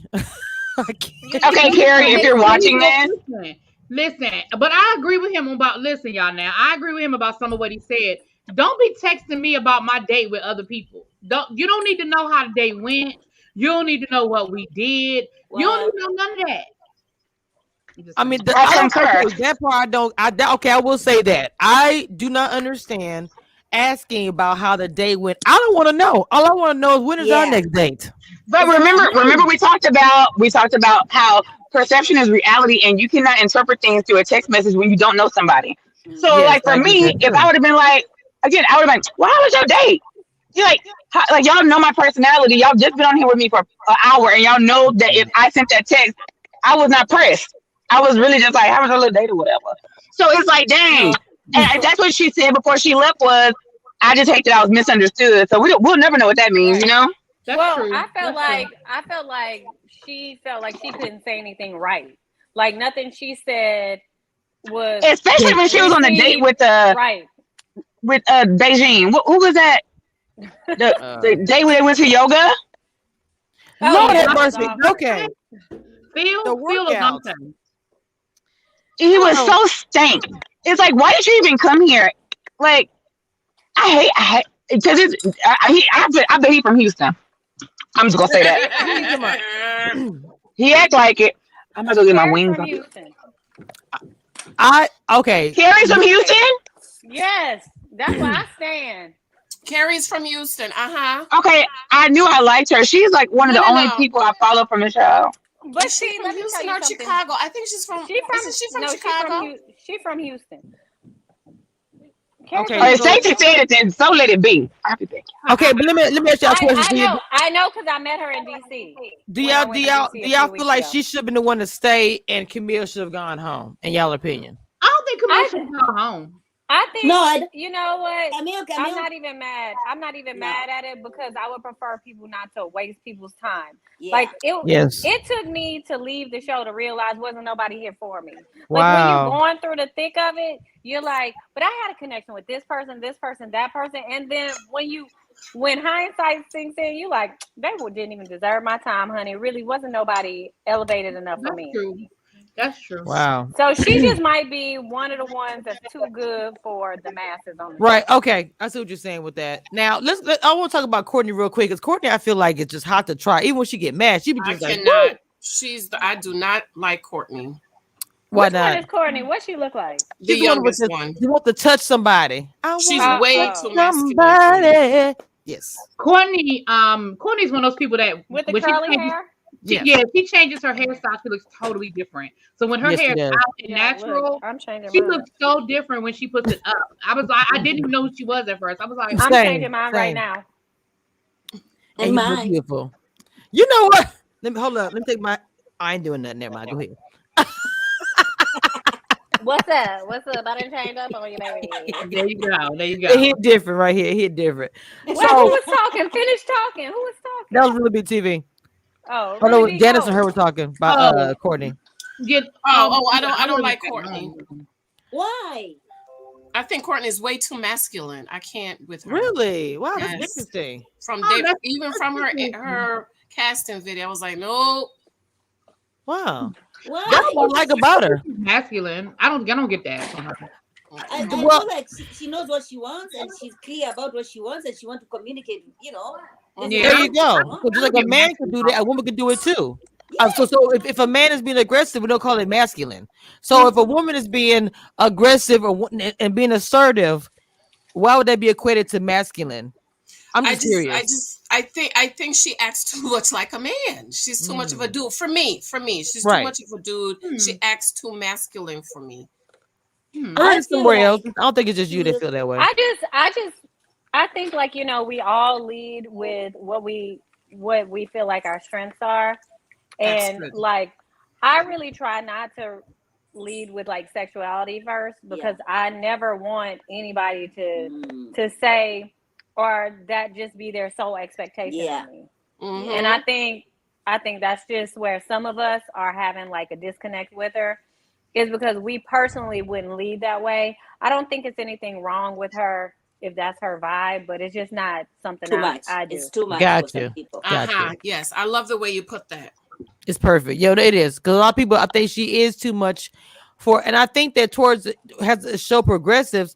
Okay, Carrie, if you're watching this. Listen, but I agree with him about, listen, y'all, now. I agree with him about some of what he said. Don't be texting me about my date with other people. You don't need to know how the date went. You don't need to know what we did. You don't need to know none of that. I mean, I concur. That part I don't. Okay, I will say that I do not understand asking about how the day went. I don't want to know. All I want to know is when is our next date. But remember, we talked about how perception is reality, and you cannot interpret things through a text message when you don't know somebody. So, like for me, if I would have been like, again, I would have been, well, how was your date? You're like y'all know my personality. Y'all just been on here with me for an hour, and y'all know that if I sent that text, I was not pressed. I was really just like, how was your little date or whatever. So it's like, dang. And that's what she said before she left was, I just hate that I was misunderstood. So we'll never know what that means, you know? That's true. I felt like she felt like she couldn't say anything right. Like nothing she said was, especially when she was on the date with Beijing. Who was that? The day when they went to yoga. Lord have mercy. Okay. Phil or something. He was so stank. It's like, why did you even come here? Like, I hate because I bet he from Houston. I'm just gonna say that. He act like it. I'm gonna go get my wings. Carrie's from Houston. Yes, that's where I stand. Carrie's from Houston. Okay, I knew I liked her. She's like one of the only people I follow from the show. But see, let me tell you something. Chicago. I think she's from. Isn't she from Chicago? She's from Houston. Okay. Stacey said it, then so let it be. Okay, but let me ask y'all a question. I know because I met her in DC. Do y'all feel like she should have been the one to stay and Camille should have gone home? In y'all opinion? I don't think Camille should have gone home. I think No, you know what? Camille. I'm not even mad. I'm not even mad at it because I would prefer people not to waste people's time. Yeah. Like it took me to leave the show to realize wasn't nobody here for me. Like when you're going through the thick of it, you're like, but I had a connection with this person, that person, and then when hindsight sinks in, you like they didn't even deserve my time, honey. It really wasn't nobody elevated enough for me. True. That's true. Wow. So she just might be one of the ones that's too good for the masses on the right. Show. Okay. I see what you're saying with that. Now I want to talk about Courtney real quick because Courtney, I feel like it's just hot to try. Even when she get mad, she be just I do not like Courtney. Why Which not? one is Courtney? What she look like? The youngest one. You want to touch somebody. She's way too masculine. Yes. Courtney's one of those people that with the curly hair. She changes her hairstyle. She looks totally different. So when her hair is out and natural, she looks so different when she puts it up. I was like, I didn't even know who she was at first. I was like, I'm changing mine right now. And you look beautiful. You know what? Hold up. Let me take my. I ain't doing nothing. Never mind. Go ahead. What's up? I didn't change up on you, baby. There you go. It hit different right here. It hit different. Who was talking? Finish talking. Who was talking? That was Really Big TV. Oh, no, Dennis and her were talking about Courtney. I don't like Courtney. Why? I think Courtney's way too masculine. I can't with her. Really? Wow, that's interesting. From her casting video, I was like, no. Wow. Why? That's what I like about her. Masculine. I don't get that from her. I feel like she knows what she wants and she's clear about what she wants and she wants to communicate, you know. Yeah. There you go. So just like a man could do that, a woman could do it too. Yeah. So if a man is being aggressive, we don't call it masculine. So if a woman is being aggressive and being assertive, why would that be equated to masculine? I'm just curious. I think she acts too much like a man. She's too much of a dude for me. She's too much of a dude. She acts too masculine for me. I somewhere else. I don't think it's just you that feel that way. I think like, you know, we all lead with what we feel like our strengths are. And like, I really try not to lead with like sexuality first because I never want anybody to say or that just be their sole expectation of me. Mm-hmm. And I think that's just where some of us are having like a disconnect with her is because we personally wouldn't lead that way. I don't think it's anything wrong with her if that's her vibe, but it's just not something I do. It's too much Got for you. some people. Yes, I love the way you put that. It's perfect. Yo, it is. Because a lot of people, I think she is too much for, and I think that towards has to show progressives.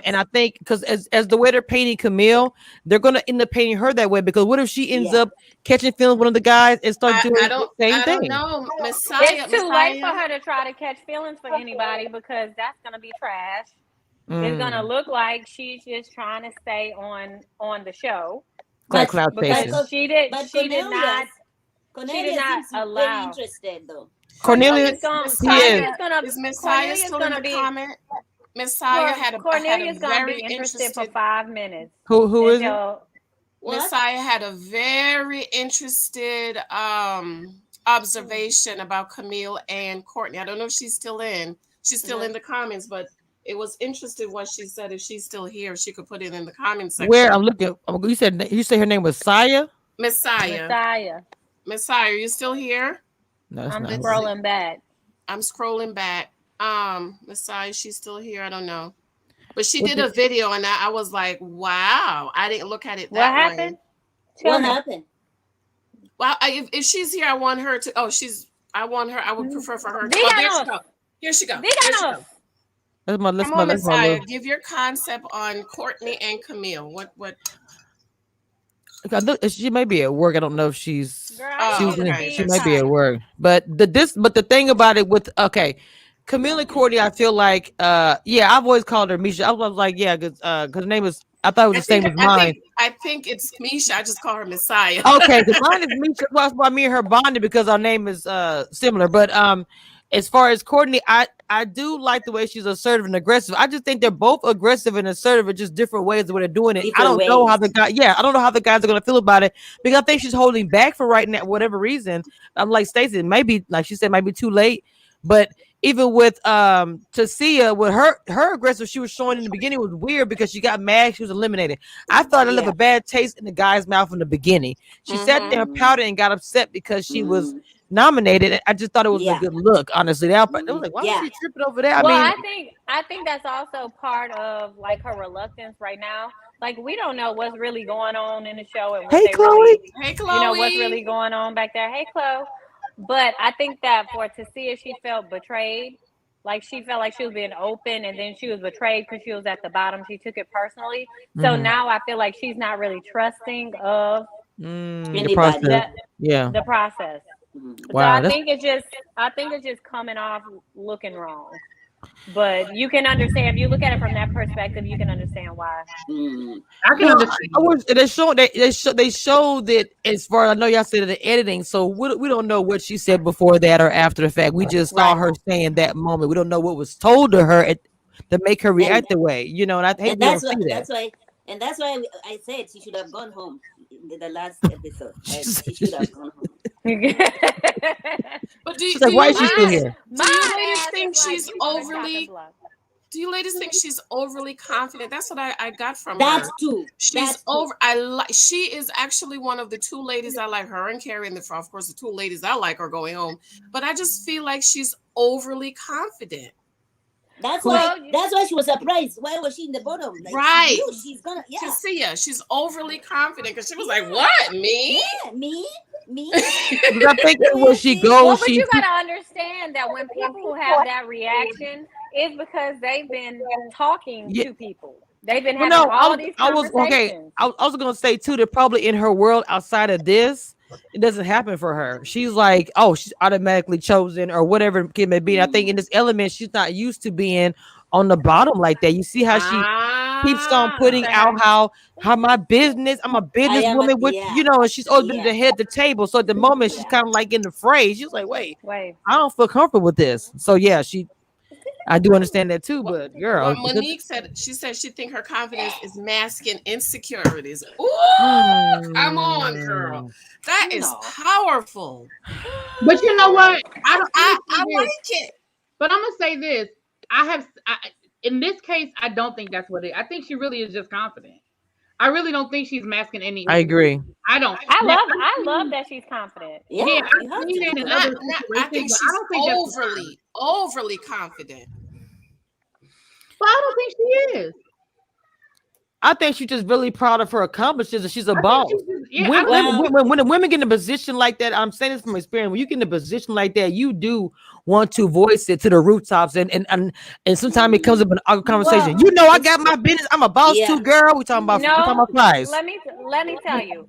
And I think because as the way they're painting Camille, they're gonna end up painting her that way. Because what if she ends up catching feelings with one of the guys and start doing the same thing? I don't know, Messiah. It's too late for her to try to catch feelings for anybody because that's gonna be trash. It's gonna look like she's just trying to stay on the show. But she did not allow. Very interested though. Cornelius is Messiah still in the comment? Messiah had a very interested for 5 minutes. Who is it? Messiah had a very interested observation about Camille and Courtney. I don't know if she's still in. She's still in the comments, but it was interesting what she said. If she's still here, she could put it in the comments section. Where I'm looking, you said her name was Saya? Messiah. Are you still here? No, I'm scrolling back. I'm scrolling back. Messiah, she's still here. I don't know. But she did a video and I was like, wow. I didn't look at it that way. What happened? Well, if she's here, I want her to. I want her. I would prefer for her. To, here she goes. Come on, Messiah. Give your concept on Courtney and Camille. What? She may be at work. I don't know if she might be at work. But the thing about it with Camille and Courtney, I feel like I've always called her Misha. I was like, because her name is, I thought it was the same as mine. I think it's Misha. I just call her Messiah. Okay, because mine is Misha. That's why me and her bonded because our name is similar. But as far as Courtney, I do like the way she's assertive and aggressive. I just think they're both aggressive and assertive in just different ways the way they're doing it. I don't know how the guys are gonna feel about it because I think she's holding back for right now, whatever reason. I'm like Stacey, maybe like she said, might be too late. But even with Tasia, with her aggressive she was showing in the beginning was weird because she got mad, she was eliminated. I thought it left a bad taste in the guy's mouth in the beginning. She sat there and pouted and got upset because she was nominated. I just thought it was a good look, honestly. I was like, why is she tripping over there? I think that's also part of like her reluctance right now. Like we don't know what's really going on in the show and what Chloe. What's really going on back there. Hey, Chloe. But I think that for Tasia, she felt betrayed. Like she felt like she was being open, and then she was betrayed because she was at the bottom. She took it personally. So now I feel like she's not really trusting of the process. The process. Wow, so I think it's just coming off looking wrong. But you can understand if you look at it from that perspective, you can understand why. I can understand. They showed that as far as I know, y'all said the editing, so we don't know what she said before that or after the fact. We just saw her saying that moment. We don't know what was told to her to make her react the way, and I hate that's why I said she should have gone home in the last episode. She should have gone home. But do why is she still here? Do you ladies think she's overly? Do you ladies think she's overly confident? That's what I got from her. That's too. She's over. She is actually one of the two ladies I like. Her and Carrie, and of course the two ladies I like are going home. But I just feel like she's overly confident. That's why she was surprised. Why was she in the bottom? Like, right. She's gonna. She's overly confident because she was like, "What? Me? Yeah, me." I think where she goes, but you gotta understand that when people have that reaction, it's because they've been talking to people. They've been having all these conversations. I was gonna say too that probably in her world outside of this, it doesn't happen for her. She's like, she's automatically chosen or whatever it may be. And I think in this element, she's not used to being on the bottom like that. You see how she keeps on putting out how my business, I'm a businesswoman with and she's always been the head of the table. So at the moment she's kind of like in the fray. She's like, wait, I don't feel comfortable with this. So I do understand that too, but girl. Monique said she think her confidence is masking insecurities. Ooh, come on, girl. That is powerful. But you know what? I like it. But I'm gonna say this. In this case, I don't think that's what it is. I think she really is just confident. I really don't think she's masking any. I agree. I don't. I love that she's confident. Yeah, I think she's overly confident. But I don't think she is. I think she's just really proud of her accomplishments, and she's a I think boss. she's just- yeah, When women get in a position like that, I'm saying this from experience. When you get in a position like that, you do want to voice it to the rooftops, and sometimes it comes up in a conversation. Well, You know, I it's got my business. I'm a boss yeah. too, girl. We talking No, about flies. let me tell you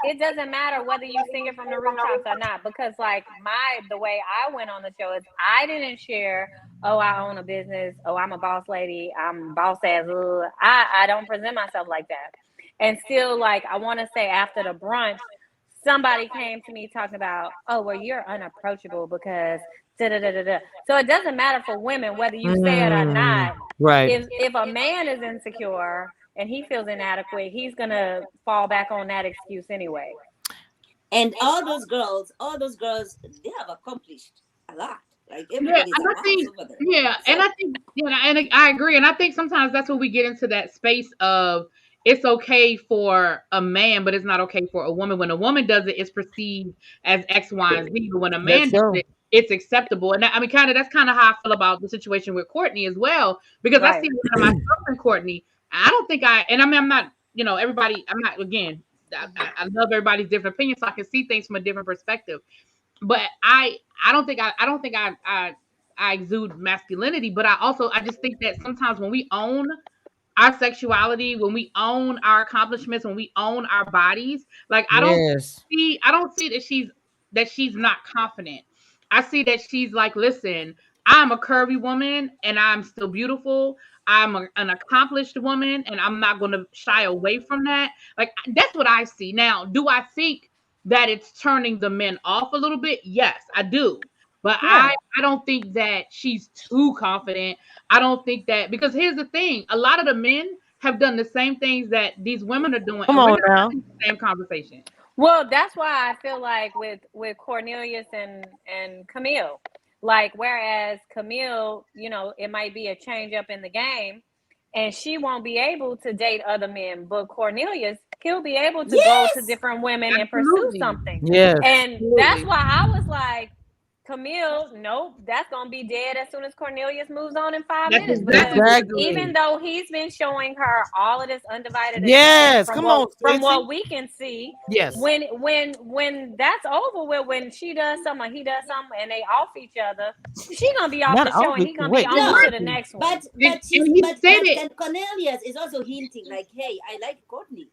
it doesn't matter whether you sing it from the rooftops or not, because like the way I went on the show is I didn't share, oh, I own a business, oh, I'm a boss lady, I'm boss ass. I don't present myself like that. And still, like, I want to say after the brunch, somebody came to me talking about, oh, well, you're unapproachable because da da da da da. So it doesn't matter for women whether you say it or not. Right. If a man is insecure and he feels inadequate, he's gonna fall back on that excuse anyway. And all those girls, they have accomplished a lot. Like yeah, everybody's and a I boss think, over there. yeah, and I think, and I agree, and I think sometimes that's when we get into that space of it's okay for a man, but it's not okay for a woman. When a woman does it, it's perceived as X, Y, and Z. But when a man does it, it's acceptable. And I mean, that's kind of how I feel about the situation with Courtney as well, because I see one of myself and Courtney. I don't think and I mean, I'm not, everybody. I'm not again. I love everybody's different opinions, so I can see things from a different perspective. But I don't think I exude masculinity, but I just think that sometimes when we own our sexuality, when we own our accomplishments, when we own our bodies, like I don't see that she's not confident. I see that she's like, listen, I'm a curvy woman and I'm still beautiful. I'm an accomplished woman and I'm not going to shy away from that. Like that's what I see. Now, do I think that it's turning the men off a little bit? Yes, I do. But I don't think that she's too confident. I don't think that, because here's the thing, a lot of the men have done the same things that these women are doing. Come and on we're not now. having the same conversation. Well, that's why I feel like with Cornelius and Camille, like whereas Camille, it might be a change up in the game, and she won't be able to date other men, but Cornelius, he'll be able to go to different women and pursue something. Yes. And that's why I was like, Camille, nope, that's gonna be dead as soon as Cornelius moves on in 5 minutes. Because even though he's been showing her all of this undivided attention from what we can see, when that's over with, when she does something, he does something, and they off each other, she gonna be off the show and he's gonna be on to the next one. But Cornelius is also hinting like, hey, I like Courtney.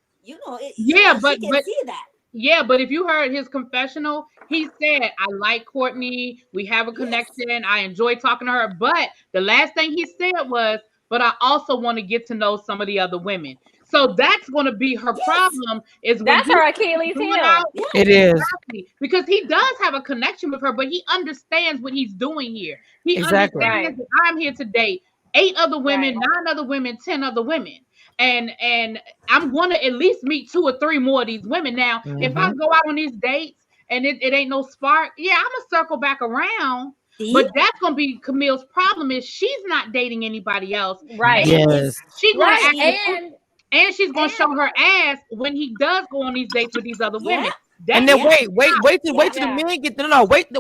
But she can see that. Yeah, but if you heard his confessional, he said, I like Courtney. We have a connection. I enjoy talking to her. But the last thing he said was, but I also want to get to know some of the other women. So that's going to be her problem. That's her Achilles heel. It is. Exactly. Because he does have a connection with her, but he understands what he's doing here. He understands that I'm here to date 8 other women, 9 other women, 10 other women. And I'm going to at least meet 2 or 3 more of these women. Now, if I go out on these dates and it ain't no spark, I'm going to circle back around. But that's going to be Camille's problem, is she's not dating anybody else. Right. Yes. She's going to and she's going to show her ass when he does go on these dates with these other women. And then wait till the men get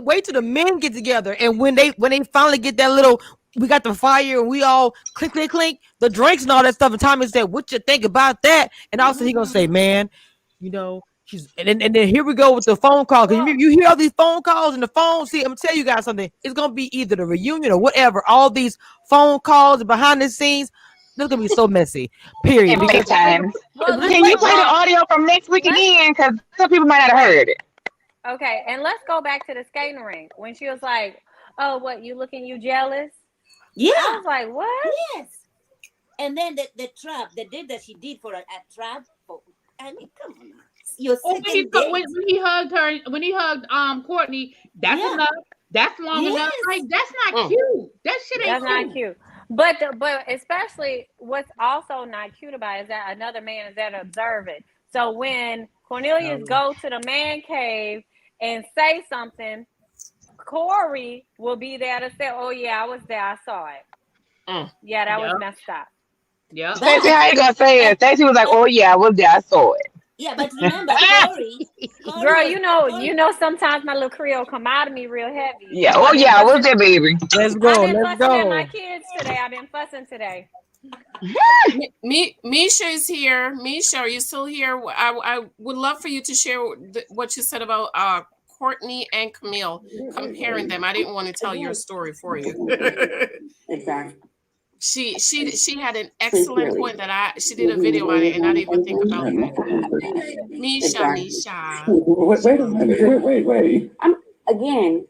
wait till the men get together, and when they finally get that little, we got the fire and we all clink clink clink the drinks and all that stuff, and Tommy said, what you think about that? And also he gonna say, man, she's and then here we go with the phone call, because you hear all these phone calls and the phone. See, I'm gonna tell you guys something, it's gonna be either the reunion or whatever, all these phone calls behind the scenes. This gonna be so messy. Period. And FaceTime. Can you play the audio from next week again? Because some people might not have heard it. Okay, and let's go back to the skating rink when she was like, "Oh, what, you jealous?" Yeah, I was like, "What?" Yes. And then the trap, the date that she did for a trap. I mean, come on. When he hugged Courtney, that's enough. That's long enough. Like, that's not cute. That shit ain't not cute. But especially what's also not cute about it is that another man is there to observe it. So when Cornelius go to the man cave and say something, Corey will be there to say, "Oh yeah, I was there, I saw it." Yeah, that was messed up. Yeah. Stacey, how you gonna say it? Stacey was like, "Oh yeah, I was there, I saw it." Yeah, but remember, Corey girl, you know, sometimes my little Creole come out of me real heavy. Yeah, oh yeah, I was there, baby. Let's go. I've been fussing at my kids today. I've been fussing today. Misha is here. Misha, are you still here? I would love for you to share what you said about Courtney and Camille, comparing them. I didn't want to tell your story for you. Exactly. She had an excellent point that she did a video on it, and I didn't even think about that. Misha. Wait.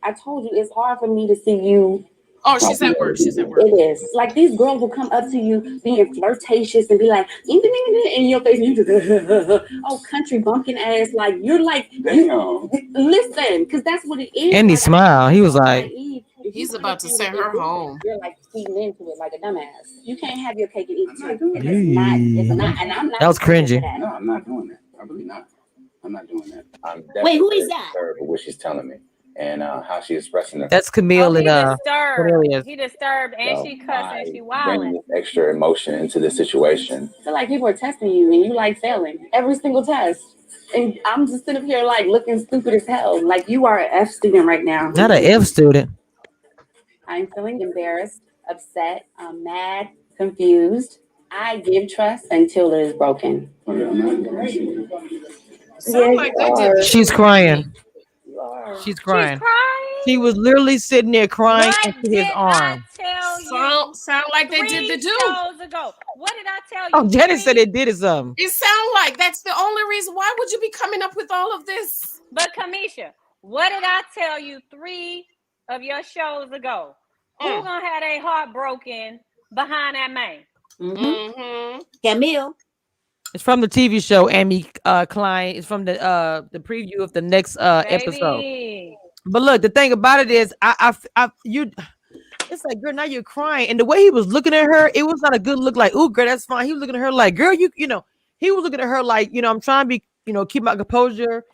I told you it's hard for me to see you. Oh, she's at work. It is. Like these girls will come up to you being flirtatious and be like, in your face, and you just, oh, country bumpkin ass. Like, you're like, listen, because that's what it is. And he smiled. He was like, he's about to send her home. You're like feeding into it like a dumbass. You can't have your cake and eat it too. It's not, and I'm not. That was cringy. No, I'm not doing that. I'm really not. I'm not doing that. I'm Wait, who is that? with what she's telling me and how she's expressing herself. That's Camille He and disturbed. He disturbed, and she cussing. She wilding. Bringing this extra emotion into the situation. I feel like people are testing you, and you like failing every single test. And I'm just sitting up here like looking stupid as hell. Like you are an F student right now. not an F student. I'm feeling embarrassed, upset, mad, confused. I give trust until it is broken. She's crying. She's crying. She was literally sitting there crying into his arm. Sound like they did the do. Shows ago. What did I tell you? Oh, Janet said it did something. It sound like that's the only reason. Why would you be coming up with all of this? But Kamisha, what did I tell you 3 of your shows ago? Who gonna have their heart broken behind that man? Camille. It's from the TV show Amy Klein. It's from the preview of the next episode. But look, the thing about it is, it's like, girl, now you're crying, and the way he was looking at her, it was not a good look. Like, ooh, girl, that's fine. He was looking at her like, girl, you know, he was looking at her like, I'm trying to be, keep my composure.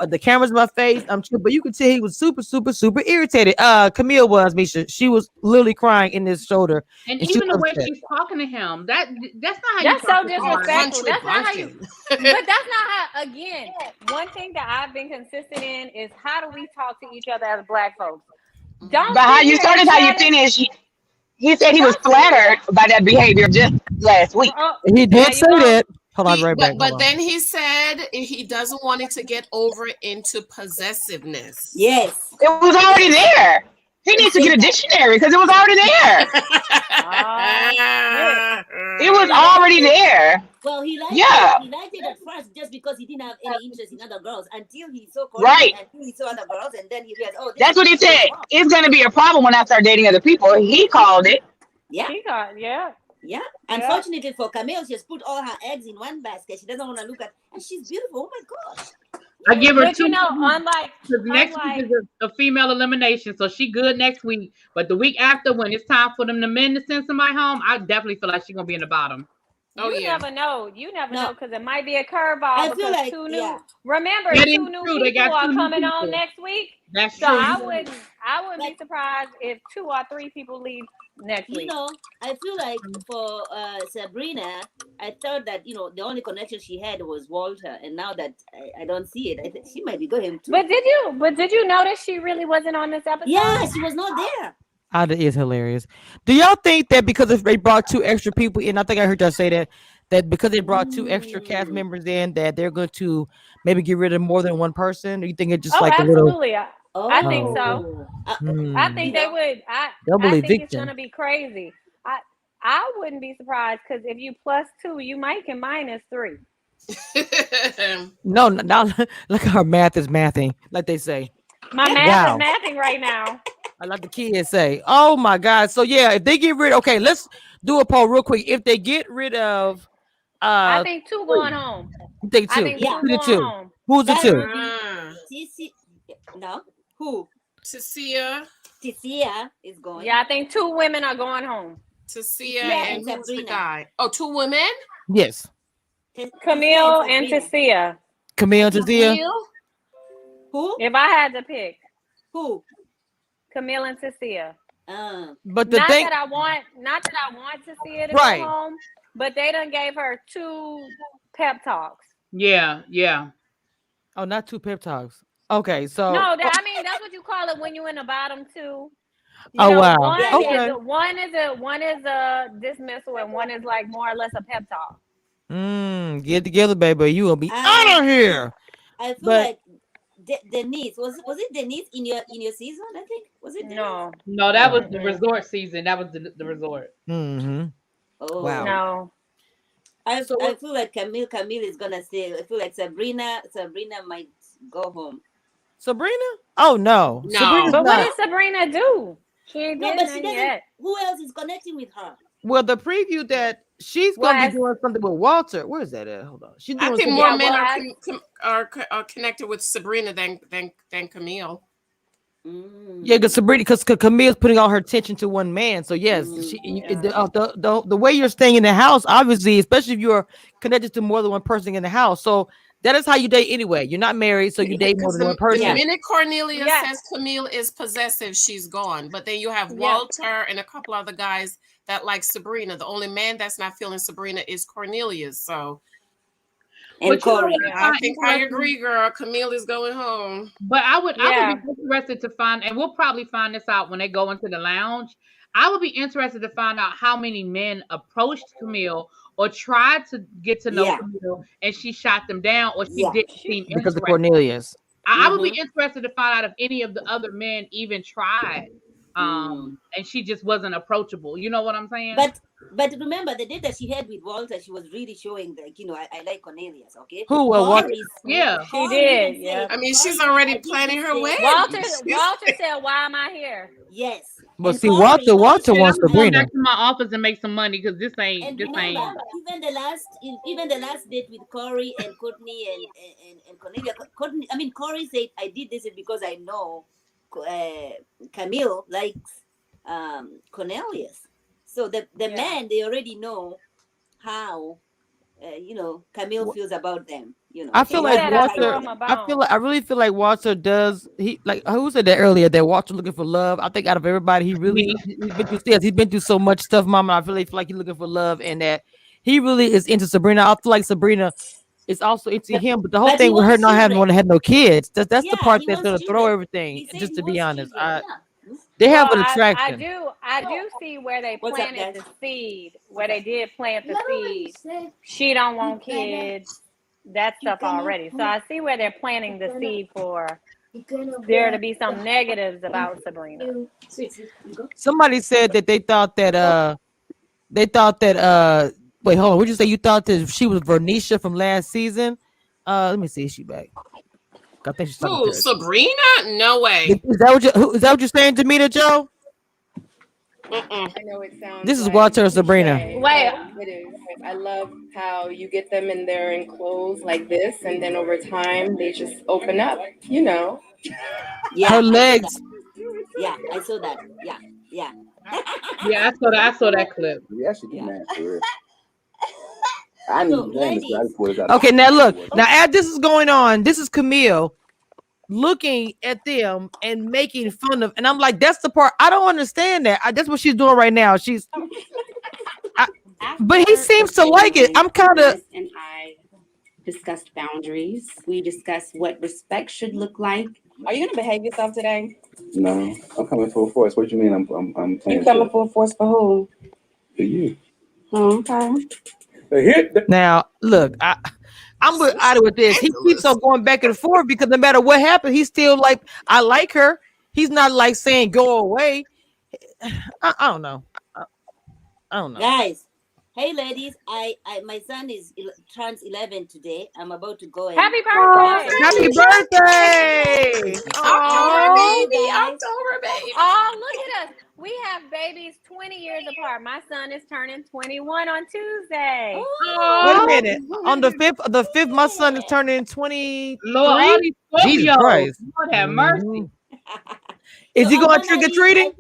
The camera's in my face. I'm chill, but you could tell he was super, super, super irritated. Camille was, Misha. She was literally crying in his shoulder, and even the way she's talking to him, that's not how that's you so talk disrespectful. That's not how you. But that's not how. Again, one thing that I've been consistent in is how do we talk to each other as Black folks? Don't. But how you started, how you finished. He said he was flattered by that behavior just last week. He did say that. Hold on, right back. But then he said he doesn't want it to get over into possessiveness. Yes. It was already there. He needs to get a dictionary because it was already there. It was already there. Well, he liked it at first just because he didn't have any interest in other girls until he saw right. Until he saw other girls, and then he realized, oh, that's what he said. It's going to be a problem when I start dating other people. He called it. Yeah. He called, yeah. Unfortunately for Camille, she has put all her eggs in one basket. She doesn't want to look at, and she's beautiful. Oh my gosh. I give her but 2. Unlike next week is a female elimination, so she good next week. But the week after, when it's time for them, the men to send somebody home, I definitely feel like she's gonna be in the bottom. You never know. You never know because it might be a curveball. I feel like 2 new. Remember, That 2 new people are coming on next week. That's so true. I wouldn't be surprised if 2 or 3 people leave next week. I feel like for Sabrina, I thought that the only connection she had was Walter, and now that I don't see it, I think she might be going too. But did you notice she really wasn't on this episode? Yeah, she was not there. That is hilarious. Do y'all think that because if they brought 2 extra people in, I think I heard y'all say that because they brought 2 extra cast members in, that they're going to maybe get rid of more than one person? Or you think it's just like absolutely. a little? I think so. I think they would. I think it's going to be crazy. I wouldn't be surprised because if you +2, you might can -3. No, not like our math is mathing, like they say. My math is mathing right now. I like the kids say. Oh my God. So yeah, if they get rid, okay, let's do a poll real quick. If they get rid of I think 2 going home. You think 2? I think Who's the 2? home. Who's the 2? No. Who? Tasia is going. Yeah, I think 2 women are going home. Tasia and who's the guy? Oh, 2 women? Yes. Camille and Tasia. Camille and Tasia. Who? If I had to pick. Who? Camille and Tasia. But the not thing, that I want Tasia to right. go home, but they done gave her 2 pep talks. Yeah. Oh, not 2 pep talks. Okay, so no, that's what you call it when you're in the bottom 2. You Oh know, wow. Yeah. one is a dismissal, and one is like more or less a pep talk. Get together, baby. You will be out of here. I feel But like Denise was it Denise in your season? I think was it Denise? No, No, that was the resort season. That was the resort. Oh wow. no. I feel like Camille is gonna stay. I feel like Sabrina might go home. Sabrina? Oh no. No. Sabrina's But what not. did Sabrina do? She ain't No, did but she nothing doesn't. yet. Who else is connecting with her? Well, the preview that she's Well, gonna be as doing something with Walter. Where is that at? Hold on. She's I doing think something. more yeah, men well, are connected with Sabrina than Camille. Yeah, because Camille's putting all her attention to one man. So yes, the way you're staying in the house, obviously, especially if you're connected to more than one person in the house. So that is how you date anyway. You're not married, so you date more Because than one the person. minute Cornelia says Camille is possessive, she's gone. But then you have Walter and a couple other guys that like Sabrina. The only man that's not feeling Sabrina is Cornelius. So, and Corey. I think I agree, girl. Camille is going home. But I would be interested to find, and we'll probably find this out when they go into the lounge. I would be interested to find out how many men approached Camille or tried to get to know Camille, and she shot them down, or she didn't seem Because interested. of Cornelius. I would be interested to find out if any of the other men even tried, and she just wasn't approachable. You know what I'm saying? But remember the date that she had with Walter, she was really showing like, I like Cornelius, okay? Who Walter? Yeah, she did. Yeah. I mean, she's already planning her wedding. Walter said, "Why am I here?" Yes. But see, Walter wants going Sabrina. back to my office and make some money because this ain't. And remember, even the last date with Corey and Courtney and Cornelia. Corey said, "I did this because I know Camille likes Cornelius." So the man, they already know how Camille feels about them. I feel like Walter. I really feel like Walter does. He like who said that earlier? That Walter looking for love. I think out of everybody, he's been through so much stuff, Mama. I really feel like he's looking for love, and that he really is into Sabrina. I feel like Sabrina is also into him. But the whole thing with her not having no kids. That's the part that's gonna throw everything. Just to be honest, they have an attraction. I do see where they planted the seed. Where they did plant the seed. She don't want kids. That stuff already. So I see where they're planting the seed for there to be some negatives about Sabrina. Somebody said that they thought that wait, hold on. Would you say you thought that she was Vernisha from last season? Let me see. Is she back? I think she's talking to Sabrina? No way. Is that what you're saying, Jamita Joe? I know it sounds. This is Walter and Sabrina. Wait, it is. I love how you get them in there in clothes like this, and then over time they just open up. Yeah, her legs. Yeah, I saw that. Yeah. Yeah, I saw that clip. Yeah, she did that for real. I need Okay, now look. Now as this is going on, this is Camille looking at them and making fun of, and I'm like, that's the part I don't understand. That's what she's doing right now. But he seems to like it. I'm kind of. And I discussed boundaries. We discussed what respect should look like. Are you gonna behave yourself today? No, I'm coming full force. What do you mean? I'm playing. You coming full force for who? For you. Oh, okay. Now look, I'm with this. He keeps on going back and forth because no matter what happens, he's still like, I like her. He's not like saying go away. I don't know. I don't know. Guys, hey ladies, my son turns 11 today. I'm about to go. Happy birthday! Happy birthday! October baby. Oh, look at us. We have babies 20 years apart. My son is turning 21 on Tuesday. Wait a minute. On the 5th, my son is turning 23. Lord, Jesus Christ. Lord have mercy. Is he going trick or treating?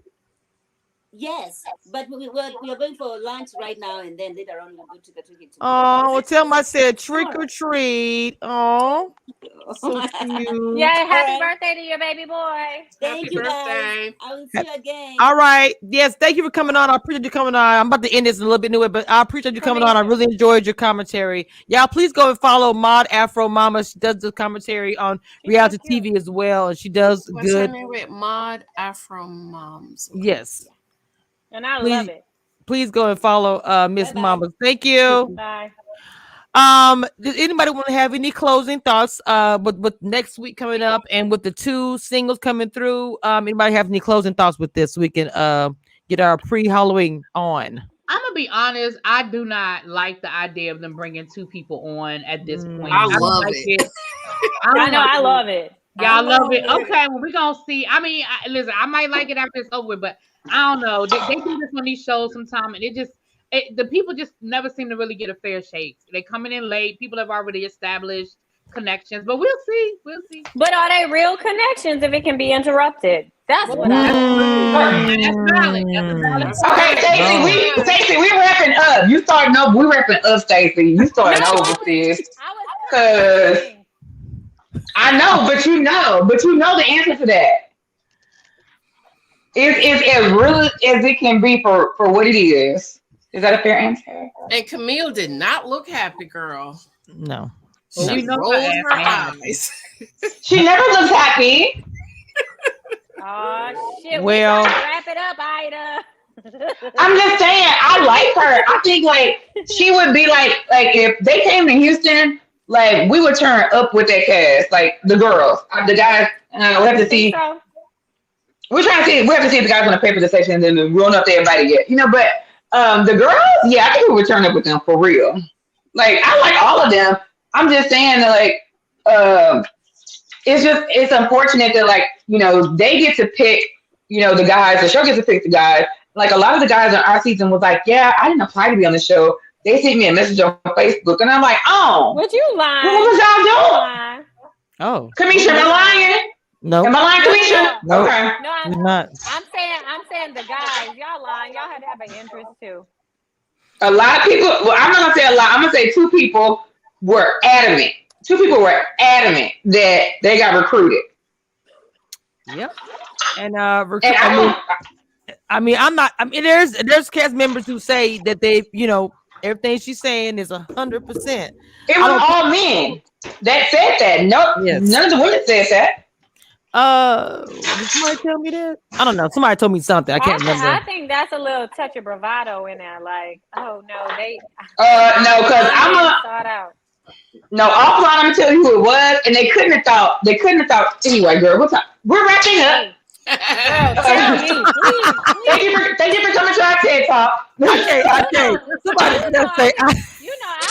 Yes, but we are going for lunch right now, and then later on we'll go trick or treating Oh, tomorrow. well, tell them I said trick or treat. Oh, so All cute. Yay, happy right. birthday to your baby boy. Thank Happy you, guys. birthday. I will see you again. All right. Yes, thank you for coming on. I appreciate you coming on. I'm about to end this in a little bit new way, but I appreciate you coming on. I really enjoyed your commentary. Y'all, please go and follow Maud Afro Mama. She does the commentary on reality TV as well, and she does What's her good. name with Maud Afro Moms? Okay. Yes. And I Please, love it. please go and follow Miss Bye-bye. Mama. Thank you. Bye. Does anybody want to have any closing thoughts? With next week coming up and with the 2 singles coming through, anybody have any closing thoughts with this? We can get our pre-Halloween on. I'm gonna be honest. I do not like the idea of them bringing 2 people on at this point. I I don't love like it. it. I I don't know, like I it. love it. Y'all love it. Okay, well, we're gonna see. I mean, listen, I might like it after it's over, but I don't know. They do this on these shows sometimes, and the people just never seem to really get a fair shake. They coming in late. People have already established connections, but we'll see. We'll see. But are they real connections if it can be interrupted? That's Well, what I that's valid. That's a valid That's point. Okay, good. Stacey, we wrapping up. You starting over. We wrapping up, Stacey. You starting No, over, sis. I was Cause commenting. I know, but you know the answer to that. It's as real as it can be for what it is. Is that a fair answer? And Camille did not look happy, girl. No. Well, She we know rolled her her ass. eyes. She never looks happy. Oh shit, Well- we trying to wrap it up, Ida. I'm just saying, I like her. I think like she would be like if they came to Houston, like we would turn up with that cast, like the girls, the guys. We have to see. So, We're trying to see. We have to see if the guys want to pay for the sections and we don't know if they invited yet. But the girls, yeah, I think we would turn up with them for real. Like I like all of them. I'm just saying that it's unfortunate that they get to pick the guys. The show gets to pick the guys. Like a lot of the guys on our season was like, yeah, I didn't apply to be on the show. They sent me a message on Facebook, and I'm like, oh, what you lying? what was y'all doing? Lying. Oh. Kamisha, am I lying? No. Am I lying, Kamisha? No. Okay. No, We're not. I'm saying the guys, y'all lying. Y'all had to have an interest too. A lot of people. Well, I'm not gonna say a lot. I'm gonna say 2 people were adamant. 2 people were adamant that they got recruited. Yep. And And there's cast members who say that they, everything she's saying is 100%. It was all men that said that. No, Yes. None of the women said that. Did somebody tell me that? I don't know. Somebody told me something. I can't remember. I think that's a little touch of bravado in there. Like, oh no, they. No, because thought out. no, offline. I'm gonna tell you who it was, and they couldn't have thought. Anyway, girl, we're wrapping up. Girl, tell me, please. Thank you for coming to our TED Talk. I can't. Somebody just say. I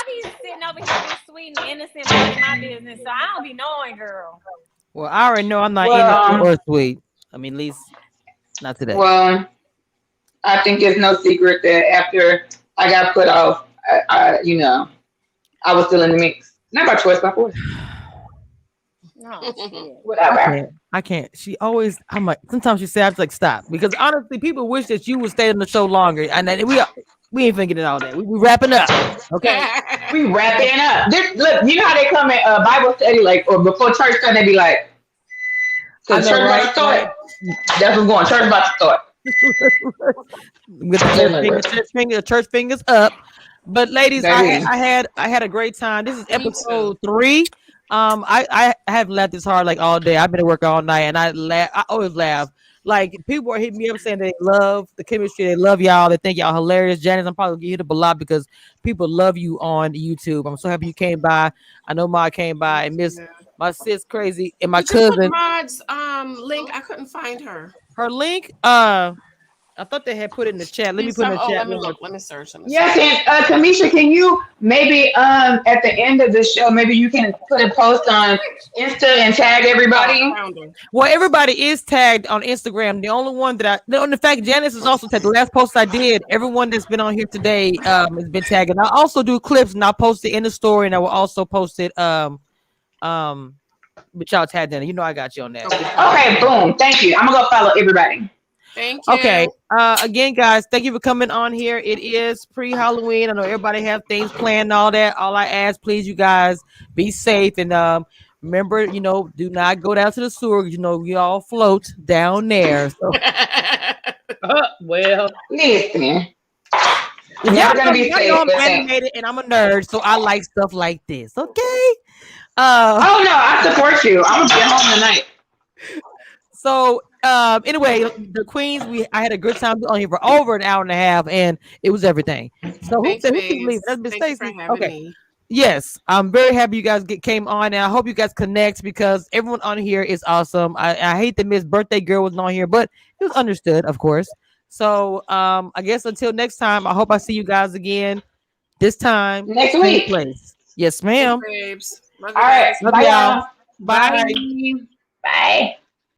be sitting over here being sweet and innocent minding my business, so I don't be knowing, girl. Well, I already know I'm not innocent or sweet. I mean, at least not today. Well, I think it's no secret that after I got put off, I was still in the mix. Not by choice, by force. Oh, shit. Whatever. I can't. I'm like, sometimes she says, I have to like stop because honestly, people wish that you would stay on the show longer. And then we ain't thinking all that. We wrapping up. Okay. We wrapping up. Look, you know how they come in Bible study, or before church time, they be like, so church about to start. That's what's going. Church about to start. With the church fingers up. But ladies, I had a great time. This is episode 3. I haven't laughed this hard like all day. I've been at work all night, and I always laugh. Like people are hitting me up saying they love the chemistry, they love y'all, they think y'all hilarious. Janice, I'm probably gonna get hit up a lot because people love you on YouTube. I'm so happy you came by. I know Ma came by and Miss my sis crazy and my cousin. Maud's link. I couldn't find her. Her link. I thought they had put it in the chat. Let me put it in the chat. Let me look. Let me search. Yes, and Kamisha, can you maybe at the end of the show, maybe you can put a post on Insta and tag everybody? Well, everybody is tagged on Instagram. The only one that the fact Janice is also tagged. The last post I did, everyone that's been on here today has been tagged. And I also do clips and I'll post it in the story and I will also post it but y'all tagged in. You know I got you on that. Okay, boom. Thank you. I'm gonna go follow everybody. Thank you. Okay. Again, guys, thank you for coming on here. It is pre-Halloween. I know everybody have things planned and all that. All I ask, please, you guys, be safe and remember, do not go down to the sewer. We all float down there. So Well, Listen, y'all never gonna be know safe. I'm But animated and I'm a nerd, so I like stuff like this. Okay. oh no, I support you. I'm gonna get home tonight. So anyway, the Queens, I had a good time on here for over an hour and a half, and it was everything. So Thanks, who can believe Faze. it? That's Miss Thank you for Stacy. having Okay. me. Yes, I'm very happy you guys came on, and I hope you guys connect because everyone on here is awesome. I hate that Miss Birthday Girl wasn't on here, but it was understood, of course. So I guess until next time, I hope I see you guys again. This time, Next same week. place. Yes, Thanks, ma'am. babes. Love All you right. guys. Love Bye, y'all. y'all. Bye. bye. Bye.